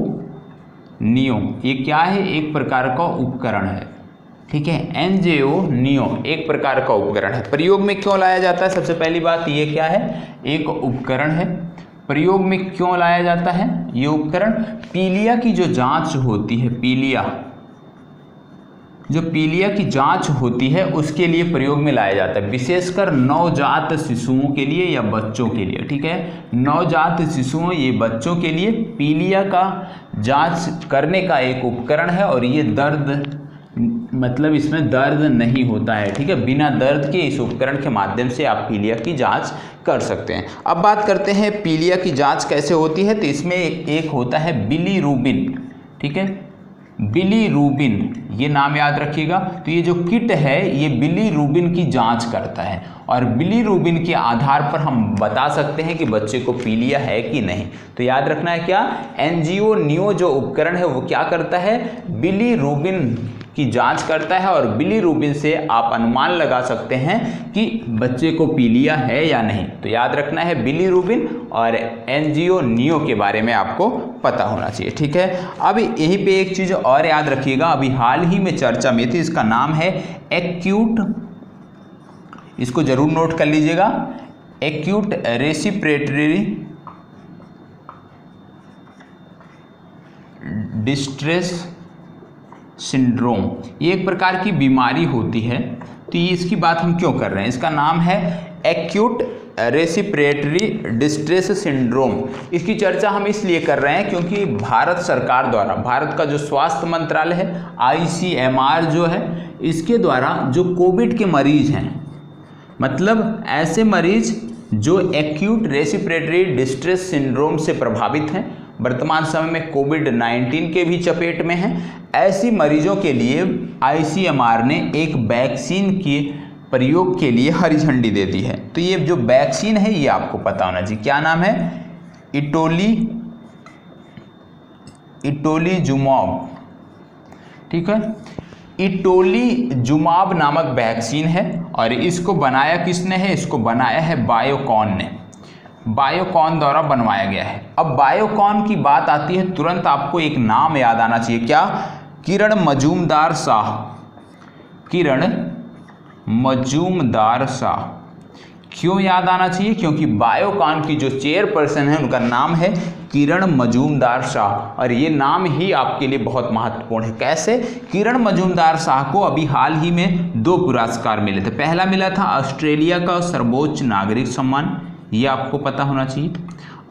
नियो। ये क्या है? एक प्रकार का उपकरण है। ठीक है, NJO नियो एक प्रकार का उपकरण है। प्रयोग में क्यों लाया जाता है? सबसे पहली बात ये क्या है? एक उपकरण है। प्रयोग में क्यों लाया जाता है ये उपकरण? पीलिया की जो जांच होती है, पीलिया की जांच होती है उसके लिए प्रयोग में लाया जाता है, विशेषकर नवजात शिशुओं के लिए या बच्चों के लिए। ठीक है, नवजात शिशुओं, ये बच्चों के लिए पीलिया का जांच करने का एक उपकरण है, और ये मतलब इसमें दर्द नहीं होता है। ठीक है, बिना दर्द के इस उपकरण के माध्यम से आप पीलिया की जांच कर सकते हैं। अब बात करते हैं पीलिया की जांच कैसे होती है। तो इसमें एक होता है बिलीरुबिन। ठीक है, बिलीरुबिन ये नाम याद रखिएगा। तो ये जो किट है ये बिलीरुबिन की जांच करता है और बिलीरुबिन के आधार पर हम बता सकते हैं कि बच्चे को पीलिया है कि नहीं। तो याद रखना है क्या, एनजीओ नियो जो उपकरण है वो क्या करता है, बिलीरुबिन की जांच करता है और बिलीरुबिन से आप अनुमान लगा सकते हैं कि बच्चे को पीलिया है या नहीं। तो याद रखना है बिलीरुबिन और एनजीओ नियो के बारे में आपको पता होना चाहिए। ठीक है, अब यहीं पे एक चीज और याद रखिएगा, अभी हाल ही में चर्चा में थी, इसका नाम है एक्यूट, इसको जरूर नोट कर लीजिएगा, एक्यूट रेस्पिरेटरी डिस्ट्रेस सिंड्रोम। ये एक प्रकार की बीमारी होती है। तो ये इसकी बात हम क्यों कर रहे हैं, इसका नाम है एक्यूट रेस्पिरेटरी डिस्ट्रेस सिंड्रोम। इसकी चर्चा हम इसलिए कर रहे हैं क्योंकि भारत सरकार द्वारा, भारत का जो स्वास्थ्य मंत्रालय है ICMR जो है, इसके द्वारा जो कोविड के मरीज हैं, मतलब ऐसे मरीज जो एक्यूट रेस्पिरेटरी डिस्ट्रेस सिंड्रोम से प्रभावित हैं, वर्तमान समय में कोविड-19 के भी चपेट में हैं, ऐसी मरीजों के लिए ICMR ने एक वैक्सीन के प्रयोग के लिए हरी झंडी दे दी है। तो ये जो वैक्सीन है ये आपको पता होना चाहिए, क्या नाम है, इटोलीजुमॉब। ठीक है, इटोलीजुमॉब नामक वैक्सीन है और इसको बनाया किसने है, इसको बनाया है बायोकॉन ने, बायोकॉन द्वारा बनवाया गया है। अब बायोकॉन की बात आती है, तुरंत आपको एक नाम याद आना चाहिए, क्या, किरण मजूमदार शाह, किरण मजूमदार शाह। क्यों याद आना चाहिए, क्योंकि बायोकॉन की जो चेयरपर्सन है उनका नाम है किरण मजूमदार शाह और ये नाम ही आपके लिए बहुत महत्वपूर्ण है। कैसे, किरण मजूमदार शाह को अभी हाल ही में 2 पुरस्कार मिले थे। पहला मिला था ऑस्ट्रेलिया का सर्वोच्च नागरिक सम्मान, ये आपको पता होना चाहिए,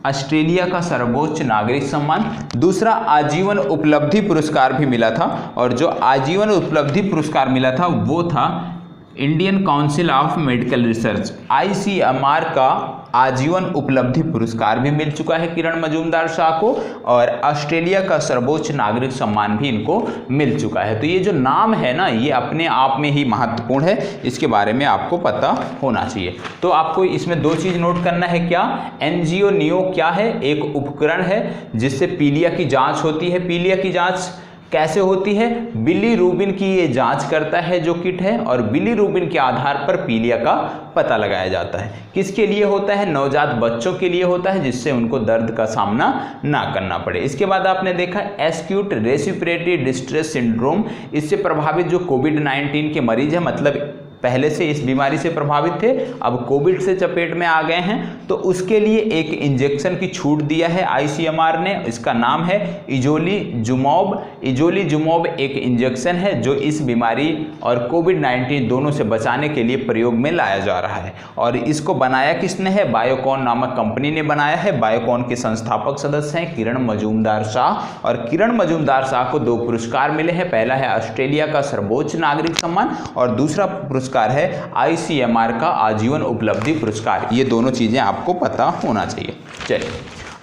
ऑस्ट्रेलिया का सर्वोच्च नागरिक सम्मान। दूसरा आजीवन उपलब्धि पुरस्कार भी मिला था और जो आजीवन उपलब्धि पुरस्कार मिला था वो था Indian council of medical research, ICMR का आजीवन उपलब्धि पुरस्कार भी मिल चुका है किरण मजूमदार शाह को और ऑस्ट्रेलिया का सर्वोच्च नागरिक सम्मान भी इनको मिल चुका है। तो ये जो नाम है ना, ये अपने आप में ही महत्वपूर्ण है, इसके बारे में आपको पता होना चाहिए। तो आपको इसमें 2 चीज़ नोट करना है, क्या, एनजीओ नियो क्या है, एक उपकरण है जिससे पीलिया की जाँच होती है। पीलिया की जाँच कैसे होती है, बिलीरुबिन की ये जांच करता है जो किट है और बिलीरुबिन के आधार पर पीलिया का पता लगाया जाता है। किसके लिए होता है, नवजात बच्चों के लिए होता है, जिससे उनको दर्द का सामना ना करना पड़े। इसके बाद आपने देखा एक्यूट रेस्पिरेटरी डिस्ट्रेस सिंड्रोम, इससे प्रभावित जो कोविड-19 के मरीज हैं, मतलब पहले से इस बीमारी से प्रभावित थे, अब कोविड से चपेट में आ गए हैं, तो उसके लिए एक इंजेक्शन की छूट दिया है ICMR ने। इसका नाम है इटोलीजुमॉब। इटोलीजुमॉब एक इंजेक्शन है जो इस बीमारी और कोविड-19 दोनों से बचाने के लिए प्रयोग में लाया जा रहा है और इसको बनाया किसने है, बायोकॉन नामक कंपनी ने बनाया है। बायोकॉन के संस्थापक सदस्य हैं किरण मजूमदार शाह और किरण मजूमदार शाह को 2 पुरस्कार मिले हैं। पहला है ऑस्ट्रेलिया का सर्वोच्च नागरिक सम्मान और दूसरा पुरस्कार है ICMR का आजीवन उपलब्धि पुरस्कार। ये दोनों चीजें आपको पता होना चाहिए। चलिए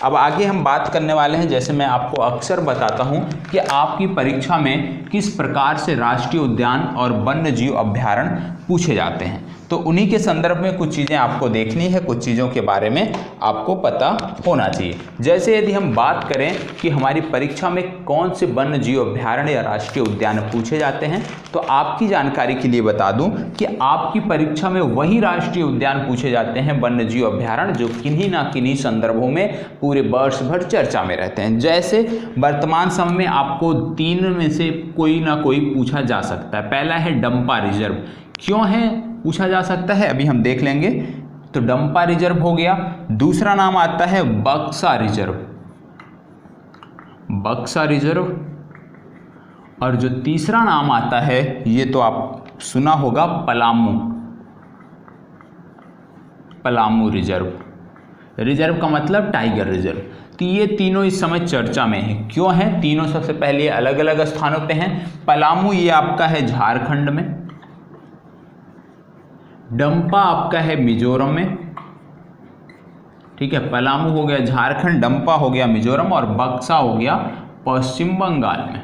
अब आगे हम बात करने वाले हैं, जैसे मैं आपको अक्सर बताता हूं कि आपकी परीक्षा में किस प्रकार से राष्ट्रीय उद्यान और वन्य जीव अभ्यारण्य पूछे जाते हैं, तो उन्हीं के संदर्भ में कुछ चीज़ें आपको देखनी है, कुछ चीज़ों के बारे में आपको पता होना चाहिए। जैसे यदि हम बात करें कि हमारी परीक्षा में कौन से वन्य जीव अभ्यारण्य या राष्ट्रीय उद्यान पूछे जाते हैं, तो आपकी जानकारी के लिए बता दूं कि आपकी परीक्षा में वही राष्ट्रीय उद्यान पूछे जाते हैं, वन्य जीव अभ्यारण्य, जो किन्हीं ना किन्हीं संदर्भों में पूरे वर्ष भर चर्चा में रहते हैं। जैसे वर्तमान समय में आपको 3 में से कोई ना कोई पूछा जा सकता है। पहला है डंपा रिजर्व, क्यों है पूछा जा सकता है, अभी हम देख लेंगे। तो डंपा रिजर्व हो गया। दूसरा नाम आता है बक्सा रिजर्व, बक्सा रिजर्व। और जो तीसरा नाम आता है, ये तो आप सुना होगा, पलामू, पलामू रिजर्व। रिजर्व का मतलब टाइगर रिजर्व। तो ये तीनों इस समय चर्चा में है। क्यों है, तीनों सबसे पहले अलग अलग स्थानों पे हैं। पलामू ये आपका है झारखंड में, डंपा आपका है मिजोरम में, ठीक है, पलामू हो गया झारखंड, डंपा हो गया मिजोरम और बक्सा हो गया पश्चिम बंगाल में।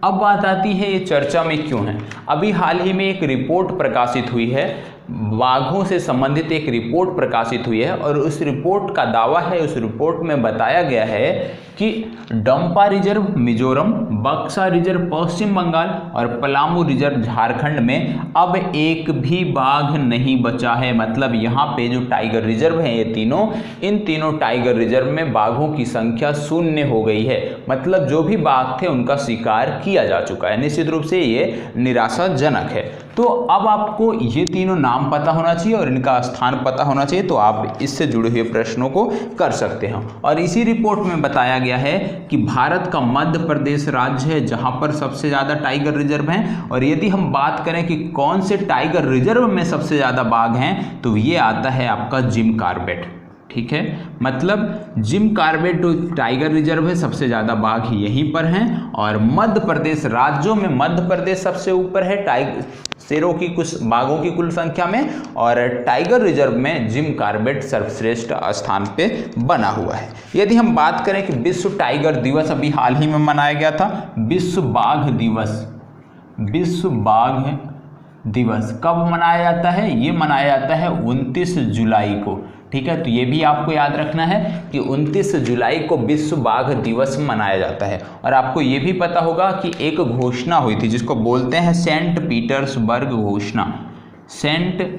अब बात आती है ये चर्चा में क्यों है। अभी हाल ही में एक रिपोर्ट प्रकाशित हुई है, बाघों से संबंधित एक रिपोर्ट प्रकाशित हुई है और उस रिपोर्ट का दावा है, उस रिपोर्ट में बताया गया है कि डंपा रिजर्व मिजोरम, बक्सा रिजर्व पश्चिम बंगाल और पलामू रिजर्व झारखंड में अब एक भी बाघ नहीं बचा है। मतलब यहाँ पे जो टाइगर रिजर्व है ये तीनों, इन तीनों टाइगर रिजर्व में बाघों की संख्या शून्य हो गई है। मतलब जो भी बाघ थे उनका शिकार किया जा चुका है। निश्चित रूप से ये निराशाजनक है। तो अब आपको ये तीनों नाम पता होना चाहिए और इनका स्थान पता होना चाहिए, तो आप इससे जुड़े हुए प्रश्नों को कर सकते हैं। और इसी रिपोर्ट में बताया गया है कि भारत का मध्य प्रदेश राज्य है जहां पर सबसे ज़्यादा टाइगर रिजर्व हैं। और यदि हम बात करें कि कौन से टाइगर रिजर्व में सबसे ज़्यादा बाघ हैं, तो ये आता है आपका जिम कॉर्बेट। ठीक है, मतलब जिम कॉर्बेट टाइगर रिजर्व है, सबसे ज़्यादा बाघ यहीं पर हैं। और मध्य प्रदेश राज्यों में मध्य प्रदेश सबसे ऊपर है टाइगर शेरों की कुछ बाघों की कुल संख्या में, और टाइगर रिजर्व में जिम कॉर्बेट सर्वश्रेष्ठ स्थान पे बना हुआ है। यदि हम बात करें कि विश्व टाइगर दिवस अभी हाल ही में मनाया गया था, विश्व बाघ दिवस, विश्व बाघ दिवस कब मनाया जाता है? ये मनाया जाता है 29 जुलाई को। ठीक है, तो ये भी आपको याद रखना है कि 29 जुलाई को विश्व बाघ दिवस मनाया जाता है। और आपको ये भी पता होगा कि एक घोषणा हुई थी जिसको बोलते हैं सेंट पीटर्सबर्ग घोषणा, सेंट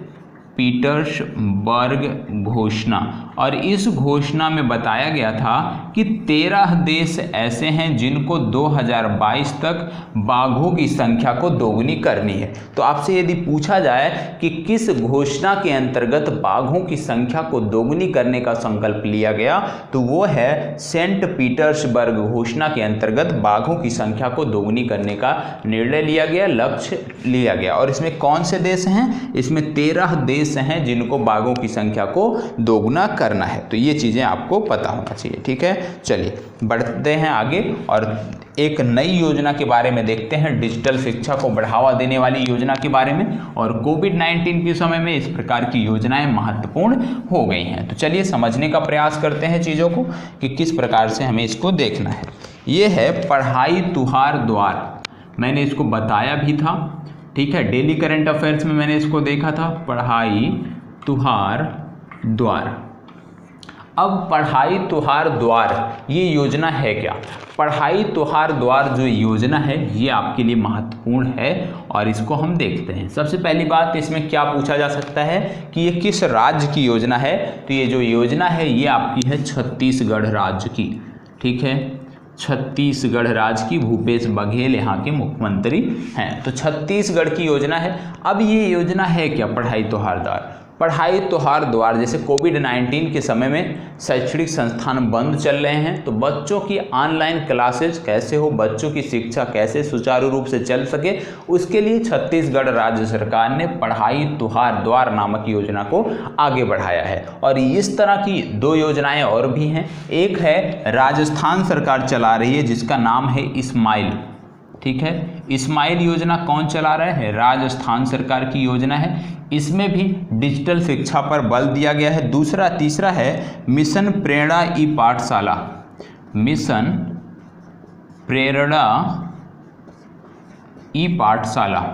पीटर्सबर्ग घोषणा। और इस घोषणा में बताया गया था कि 13 देश ऐसे हैं जिनको 2022 तक बाघों की संख्या को दोगुनी करनी है। तो आपसे यदि पूछा जाए कि किस घोषणा के अंतर्गत बाघों की संख्या को दोगुनी करने का संकल्प लिया गया, तो वो है सेंट पीटर्सबर्ग घोषणा के अंतर्गत बाघों की संख्या को दोगुनी करने का निर्णय लिया गया, लक्ष्य लिया गया। और इसमें कौन से देश हैं? इसमें 13 देश हैं जिनको बाघों की संख्या को दोगुना करना है। तो ये चीज़ें आपको पता होना चाहिए। ठीक है, चलिए बढ़ते हैं आगे और एक नई योजना के बारे में देखते हैं, डिजिटल शिक्षा को बढ़ावा देने वाली योजना के बारे में। और कोविड-19 के समय में इस प्रकार की योजनाएं महत्वपूर्ण हो गई हैं। तो चलिए समझने का प्रयास करते हैं चीज़ों को कि किस प्रकार से हमें इसको देखना है। ये है पढ़ाई तुहार द्वार, मैंने इसको बताया भी था। ठीक है, डेली करंट अफेयर्स में मैंने इसको देखा था, पढ़ाई तुहार द्वार। अब पढ़ाई तुहार द्वार ये योजना है क्या? पढ़ाई तुहार द्वार जो योजना है ये आपके लिए महत्वपूर्ण है और इसको हम देखते हैं। सबसे पहली बात इसमें क्या पूछा जा सकता है कि ये किस राज्य की योजना है? तो ये जो योजना है ये आपकी है छत्तीसगढ़ राज्य की। ठीक है, छत्तीसगढ़ राज्य की, भूपेश बघेल यहाँ के मुख्यमंत्री हैं। तो छत्तीसगढ़ की योजना है। अब ये योजना है क्या? पढ़ाई तुहार द्वार। पढ़ाई तुहार द्वार, जैसे कोविड-19 के समय में शैक्षणिक संस्थान बंद चल रहे हैं, तो बच्चों की ऑनलाइन क्लासेज कैसे हो, बच्चों की शिक्षा कैसे सुचारू रूप से चल सके, उसके लिए छत्तीसगढ़ राज्य सरकार ने पढ़ाई तुहार द्वार नामक योजना को आगे बढ़ाया है। और इस तरह की 2 योजनाएं और भी हैं। एक है राजस्थान सरकार चला रही है जिसका नाम है इस्माइल। ठीक है, इस्माइल योजना कौन चला रहा है? राजस्थान सरकार की योजना है। इसमें भी डिजिटल शिक्षा पर बल दिया गया है। तीसरा है मिशन प्रेरणा ई पाठशाला, मिशन प्रेरणा ई पाठशाला,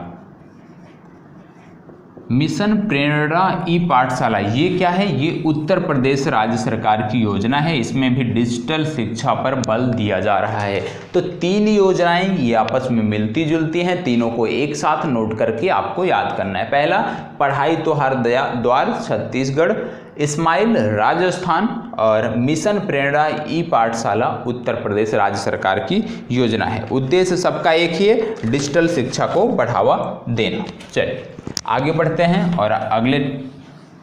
मिशन प्रेरणा ई पाठशाला। ये क्या है? ये उत्तर प्रदेश राज्य सरकार की योजना है। इसमें भी डिजिटल शिक्षा पर बल दिया जा रहा है। तो 3 योजनाएं ये आपस में मिलती जुलती हैं, तीनों को एक साथ नोट करके आपको याद करना है। पहला पढ़ाई तुहार द्वार छत्तीसगढ़, इस्माइल राजस्थान, और मिशन प्रेरणा ई पाठशाला उत्तर प्रदेश राज्य सरकार की योजना है। उद्देश्य सबका एक ही है, डिजिटल शिक्षा को बढ़ावा देना। चलिए आगे बढ़ते हैं और अगले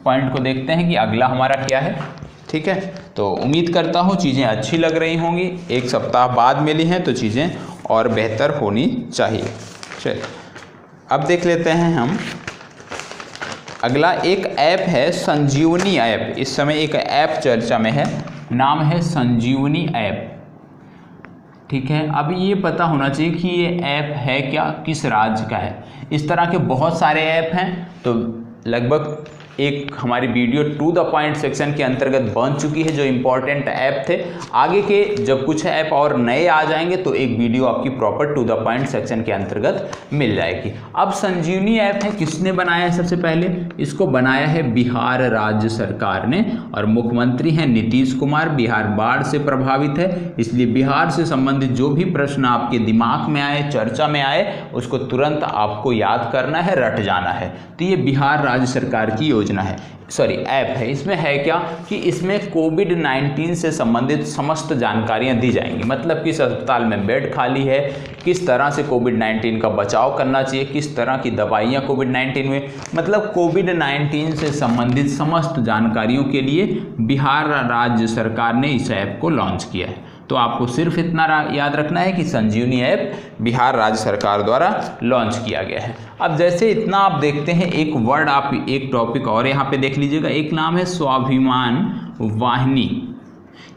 पॉइंट को देखते हैं कि अगला हमारा क्या है। ठीक है, तो उम्मीद करता हूँ चीज़ें अच्छी लग रही होंगी। 1 सप्ताह बाद मिली हैं तो चीज़ें और बेहतर होनी चाहिए। चलिए अब देख लेते हैं हम अगला। एक ऐप है संजीवनी ऐप। इस समय एक ऐप चर्चा में है, नाम है संजीवनी ऐप। ठीक है, अब ये पता होना चाहिए कि ये ऐप है क्या, किस राज्य का है। इस तरह के बहुत सारे ऐप हैं, तो लगभग एक हमारी video to the point section के अंतर्गत बन चुकी है, जो इम्पोर्टेंट ऐप थे। आगे के जब कुछ ऐप और नए आ जाएंगे तो एक वीडियो आपकी proper to the point section के अंतर्गत मिल जाएगी। अब संजीवनी ऐप है, किसने बनाया है? सबसे पहले इसको बनाया है बिहार राज्य सरकार ने, और मुख्यमंत्री हैं नीतीश कुमार। बिहार बाढ़ से प्रभावित है, इसलिए बिहार से संबंधित जो भी प्रश्न आपके दिमाग में आए, चर्चा में आए, उसको तुरंत आपको याद करना है, रट जाना है। तो ये बिहार राज्य सरकार की योजना है, सॉरी ऐप है। इसमें है क्या कि इसमें कोविड-19 से संबंधित समस्त जानकारियां दी जाएंगी, मतलब किस अस्पताल में बेड खाली है, किस तरह से कोविड-19 का बचाव करना चाहिए, किस तरह की दवाइयां कोविड-19 में, मतलब कोविड-19 से संबंधित समस्त जानकारियों के लिए बिहार राज्य सरकार ने इस ऐप को लॉन्च किया है। तो आपको सिर्फ इतना याद रखना है कि संजीवनी ऐप बिहार राज्य सरकार द्वारा लॉन्च किया गया है। अब जैसे इतना आप देखते हैं, एक वर्ड आप एक टॉपिक और यहाँ पे देख लीजिएगा, एक नाम है स्वाभिमान वाहिनी।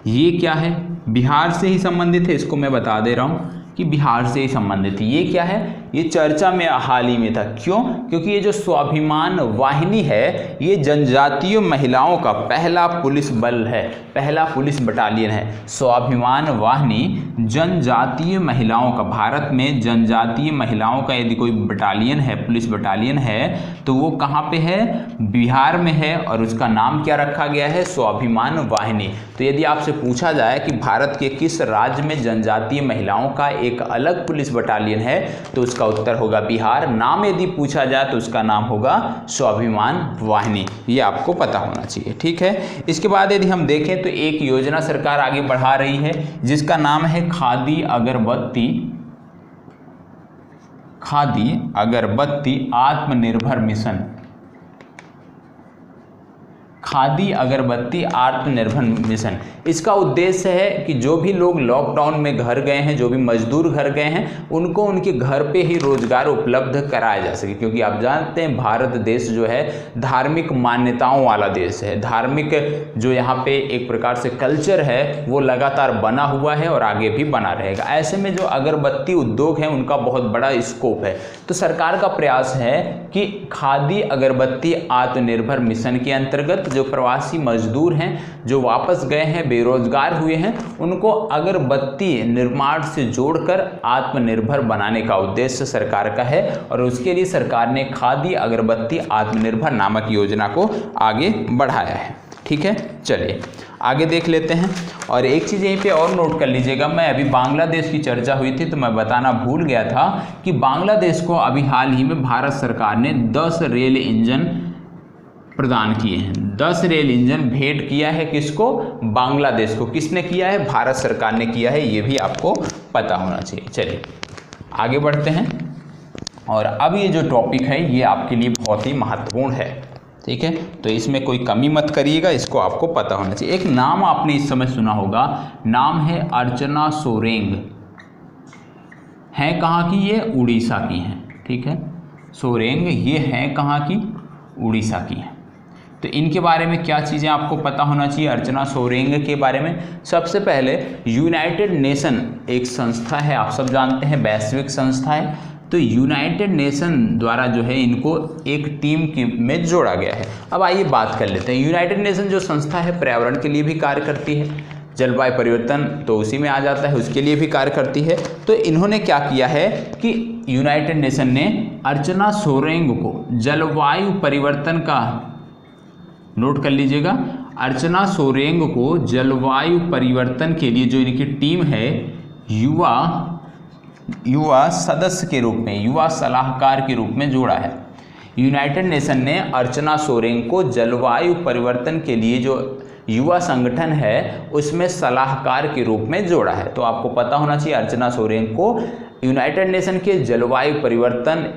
ये क्या है? बिहार से ही संबंधित है, इसको मैं बता दे रहा हूँ कि बिहार से ही संबंधित है। ये क्या है? ये चर्चा में हाल ही में था। क्यों? क्योंकि ये जो स्वाभिमान वाहिनी है, ये जनजातीय महिलाओं का पहला पुलिस बल है, पहला पुलिस बटालियन है। स्वाभिमान वाहिनी जनजातीय महिलाओं का, भारत में जनजातीय महिलाओं का यदि कोई बटालियन है, पुलिस बटालियन है, तो वो कहाँ पे है? बिहार में है, और उसका नाम क्या रखा गया है? स्वाभिमान वाहिनी। तो यदि आपसे पूछा जाए कि भारत के किस राज्य में जनजातीय महिलाओं का एक अलग पुलिस बटालियन है, तो उसका उत्तर होगा बिहार। नाम यदि पूछा जाए तो उसका नाम होगा स्वाभिमान वाहिनी। ये आपको पता होना चाहिए, ठीक है। इसके बाद यदि हम देखें तो एक योजना सरकार आगे बढ़ा रही है जिसका नाम है खादी अगरबत्ती आत्मनिर्भर मिशन। खादी अगरबत्ती आत्मनिर्भर मिशन। इसका उद्देश्य है कि जो भी लोग लॉकडाउन में घर गए हैं, जो भी मजदूर घर गए हैं, उनको उनके घर पे ही रोजगार उपलब्ध कराया जा सके। क्योंकि आप जानते हैं भारत देश जो है धार्मिक मान्यताओं वाला देश है। धार्मिक जो यहाँ पे एक प्रकार से कल्चर है वो लगातार बना हुआ है और आगे भी बना रहेगा। ऐसे में जो अगरबत्ती उद्योग है उनका बहुत बड़ा स्कोप है। तो सरकार का प्रयास है कि खादी अगरबत्ती आत्मनिर्भर मिशन के अंतर्गत जो प्रवासी मजदूर हैं, जो वापस गए हैं, बेरोजगार हुए हैं, उनको अगरबत्ती निर्माण से जोड़कर आत्मनिर्भर बनाने का उद्देश्य सरकार का है। और उसके लिए सरकार ने खादी अगरबत्ती आत्मनिर्भर नामक योजना को आगे बढ़ाया है, ठीक है। चलिए आगे देख लेते हैं। और एक चीज़ यहीं पे और नोट कर लीजिएगा, मैं अभी बांग्लादेश की चर्चा हुई थी तो मैं बताना भूल गया था कि बांग्लादेश को अभी हाल ही में भारत सरकार ने 10 रेल इंजन प्रदान किए हैं। 10 रेल इंजन भेंट किया है किसको? बांग्लादेश को। किसने किया है? भारत सरकार ने किया है, ये भी आपको पता होना चाहिए। चलिए आगे बढ़ते हैं। और अब ये जो टॉपिक है ये आपके लिए बहुत ही महत्वपूर्ण है, ठीक है। तो इसमें कोई कमी मत करिएगा, इसको आपको पता होना चाहिए। एक नाम आपने इस समय सुना होगा, नाम है अर्चना सोरेंग। हैं कहाँ की? ये उड़ीसा की हैं, ठीक है। सोरेंग ये हैं कहाँ की? उड़ीसा की हैं। तो इनके बारे में क्या चीज़ें आपको पता होना चाहिए अर्चना सोरेंग के बारे में? सबसे पहले यूनाइटेड नेशन एक संस्था है, आप सब जानते हैं, वैश्विक संस्था है। तो यूनाइटेड नेशन द्वारा जो है इनको एक टीम में जोड़ा गया है। अब आइए बात कर लेते हैं। यूनाइटेड नेशन जो संस्था है पर्यावरण के लिए भी कार्य करती है, जलवायु परिवर्तन तो उसी में आ जाता है, उसके लिए भी कार्य करती है। तो इन्होंने क्या किया है कि यूनाइटेड नेशन ने अर्चना सोरेंग को जलवायु परिवर्तन का, नोट कर लीजिएगा, अर्चना सोरेंग को जलवायु परिवर्तन के लिए जो इनकी टीम है युवा सदस्य के रूप में, युवा सलाहकार के रूप में जोड़ा है। यूनाइटेड नेशन ने अर्चना सोरेंग को जलवायु परिवर्तन के लिए जो युवा संगठन है उसमें सलाहकार के रूप में जोड़ा है। तो आपको पता होना चाहिए अर्चना सोरेंग को यूनाइटेड नेशन के जलवायु परिवर्तन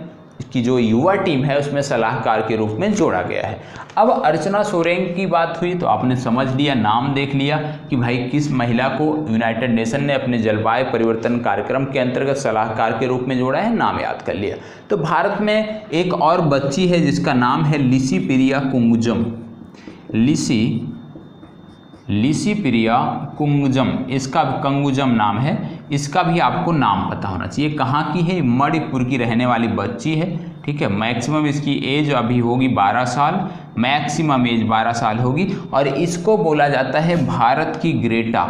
की जो युवा टीम है उसमें सलाहकार के रूप में जोड़ा गया है। अब अर्चना सोरेंग की बात हुई तो आपने समझ लिया, नाम देख लिया कि भाई किस महिला को यूनाइटेड नेशन ने अपने जलवायु परिवर्तन कार्यक्रम के अंतर्गत सलाहकार के रूप में जोड़ा है, नाम याद कर लिया। तो भारत में एक और बच्ची है जिसका नाम है लिसिप्रिया कुंगुजम। लिसिप्रिया कुंगुजम, इसका कंगुजम नाम है, इसका भी आपको नाम पता होना चाहिए। कहाँ की है? मणिपुर की रहने वाली बच्ची है, ठीक है। मैक्सिमम इसकी एज अभी होगी 12 साल, मैक्सिमम एज 12 साल होगी। और इसको बोला जाता है भारत की ग्रेटा।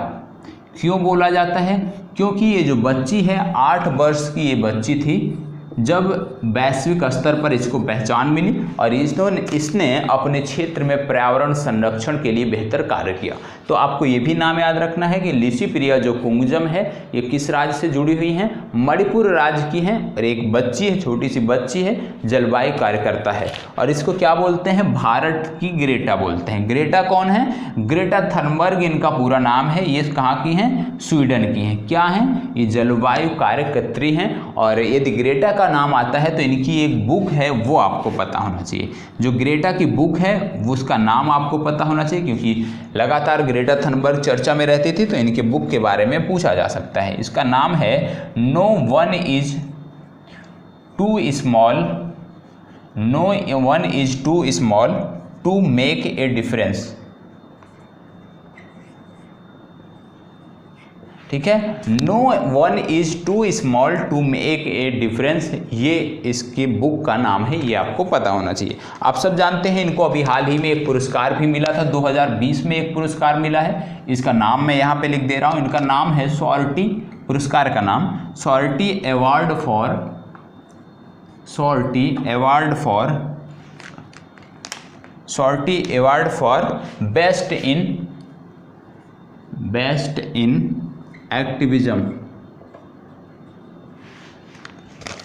क्यों बोला जाता है? क्योंकि ये जो बच्ची है 8 वर्ष की ये बच्ची थी जब वैश्विक स्तर पर इसको पहचान मिली और इसने अपने क्षेत्र में पर्यावरण संरक्षण के लिए बेहतर कार्य किया। तो आपको ये भी नाम याद रखना है कि लिसीप्रिया जो कुंगजम है ये किस राज्य से जुड़ी हुई हैं? मणिपुर राज्य की हैं। और एक बच्ची है, छोटी सी बच्ची है, जलवायु कार्यकर्ता है और इसको क्या बोलते हैं? भारत की ग्रेटा बोलते हैं। ग्रेटा कौन है? ग्रेटा थनबर्ग इनका पूरा नाम है। ये कहाँ की हैं? स्वीडन की हैं। क्या हैं? ये जलवायु कार्यकर्त्री हैं। और यदि ग्रेटा का नाम आता है तो इनकी एक बुक है वो आपको पता होना चाहिए। जो ग्रेटा की बुक है वो उसका नाम आपको पता होना चाहिए, क्योंकि लगातार ग्रेटा थनबर्ग चर्चा में रहती थी तो इनके बुक के बारे में पूछा जा सकता है। इसका नाम है no one is too small to make a difference. ठीक है, no one is too small to make a difference, ये इसकी बुक का नाम है, ये आपको पता होना चाहिए। आप सब जानते हैं इनको अभी हाल ही में एक पुरस्कार भी मिला था, 2020 में एक पुरस्कार मिला है। इसका नाम मैं यहाँ पे लिख दे रहा हूँ। इनका नाम है सॉर्टी, पुरस्कार का नाम Shorty award for best in activism.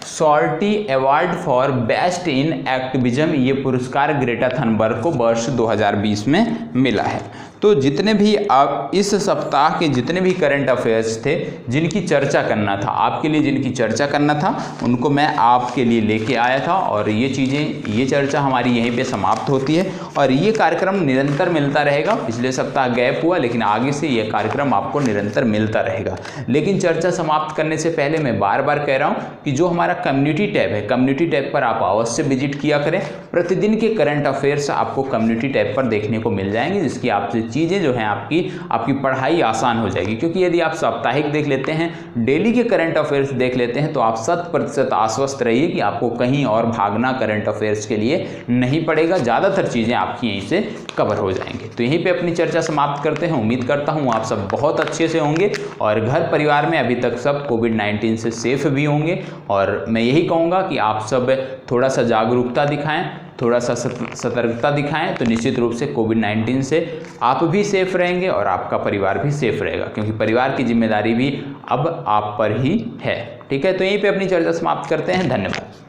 Shorty award for best in activism, ये पुरस्कार ग्रेटा थनबर्ग को वर्ष 2020 में मिला है। तो जितने भी आप इस सप्ताह के जितने भी करंट अफेयर्स थे जिनकी चर्चा करना था, आपके लिए जिनकी चर्चा करना था, उनको मैं आपके लिए लेके आया था। और ये चीज़ें, ये चर्चा हमारी यहीं पे समाप्त होती है और ये कार्यक्रम निरंतर मिलता रहेगा। पिछले सप्ताह गैप हुआ लेकिन आगे से ये कार्यक्रम आपको निरंतर मिलता रहेगा। लेकिन चर्चा समाप्त करने से पहले मैं बार बार कह रहा हूँ कि जो हमारा कम्युनिटी टैब है, कम्युनिटी टैब पर आप अवश्य विजिट किया करें। प्रतिदिन के करंट अफेयर्स आपको कम्युनिटी टैब पर देखने को मिल जाएंगे, जिसकी आपसे चीज़ें जो हैं आपकी पढ़ाई आसान हो जाएगी। क्योंकि यदि आप साप्ताहिक देख लेते हैं, डेली के करंट अफेयर्स देख लेते हैं, तो आप 100% आश्वस्त रहिए कि आपको कहीं और भागना करंट अफेयर्स के लिए नहीं पड़ेगा। ज़्यादातर चीज़ें आपकी यहीं से कवर हो जाएंगे। तो यहीं पे अपनी चर्चा समाप्त करते हैं। उम्मीद करता हूँ आप सब बहुत अच्छे से होंगे और घर परिवार में अभी तक सब कोविड-19 से सेफ भी होंगे। और मैं यही कहूँगा कि आप सब थोड़ा सा जागरूकता दिखाएं, थोड़ा सा सतर्कता दिखाएं, तो निश्चित रूप से कोविड-19 से आप भी सेफ रहेंगे और आपका परिवार भी सेफ रहेगा, क्योंकि परिवार की जिम्मेदारी भी अब आप पर ही है। ठीक है, तो यहीं पे अपनी चर्चा समाप्त करते हैं। धन्यवाद।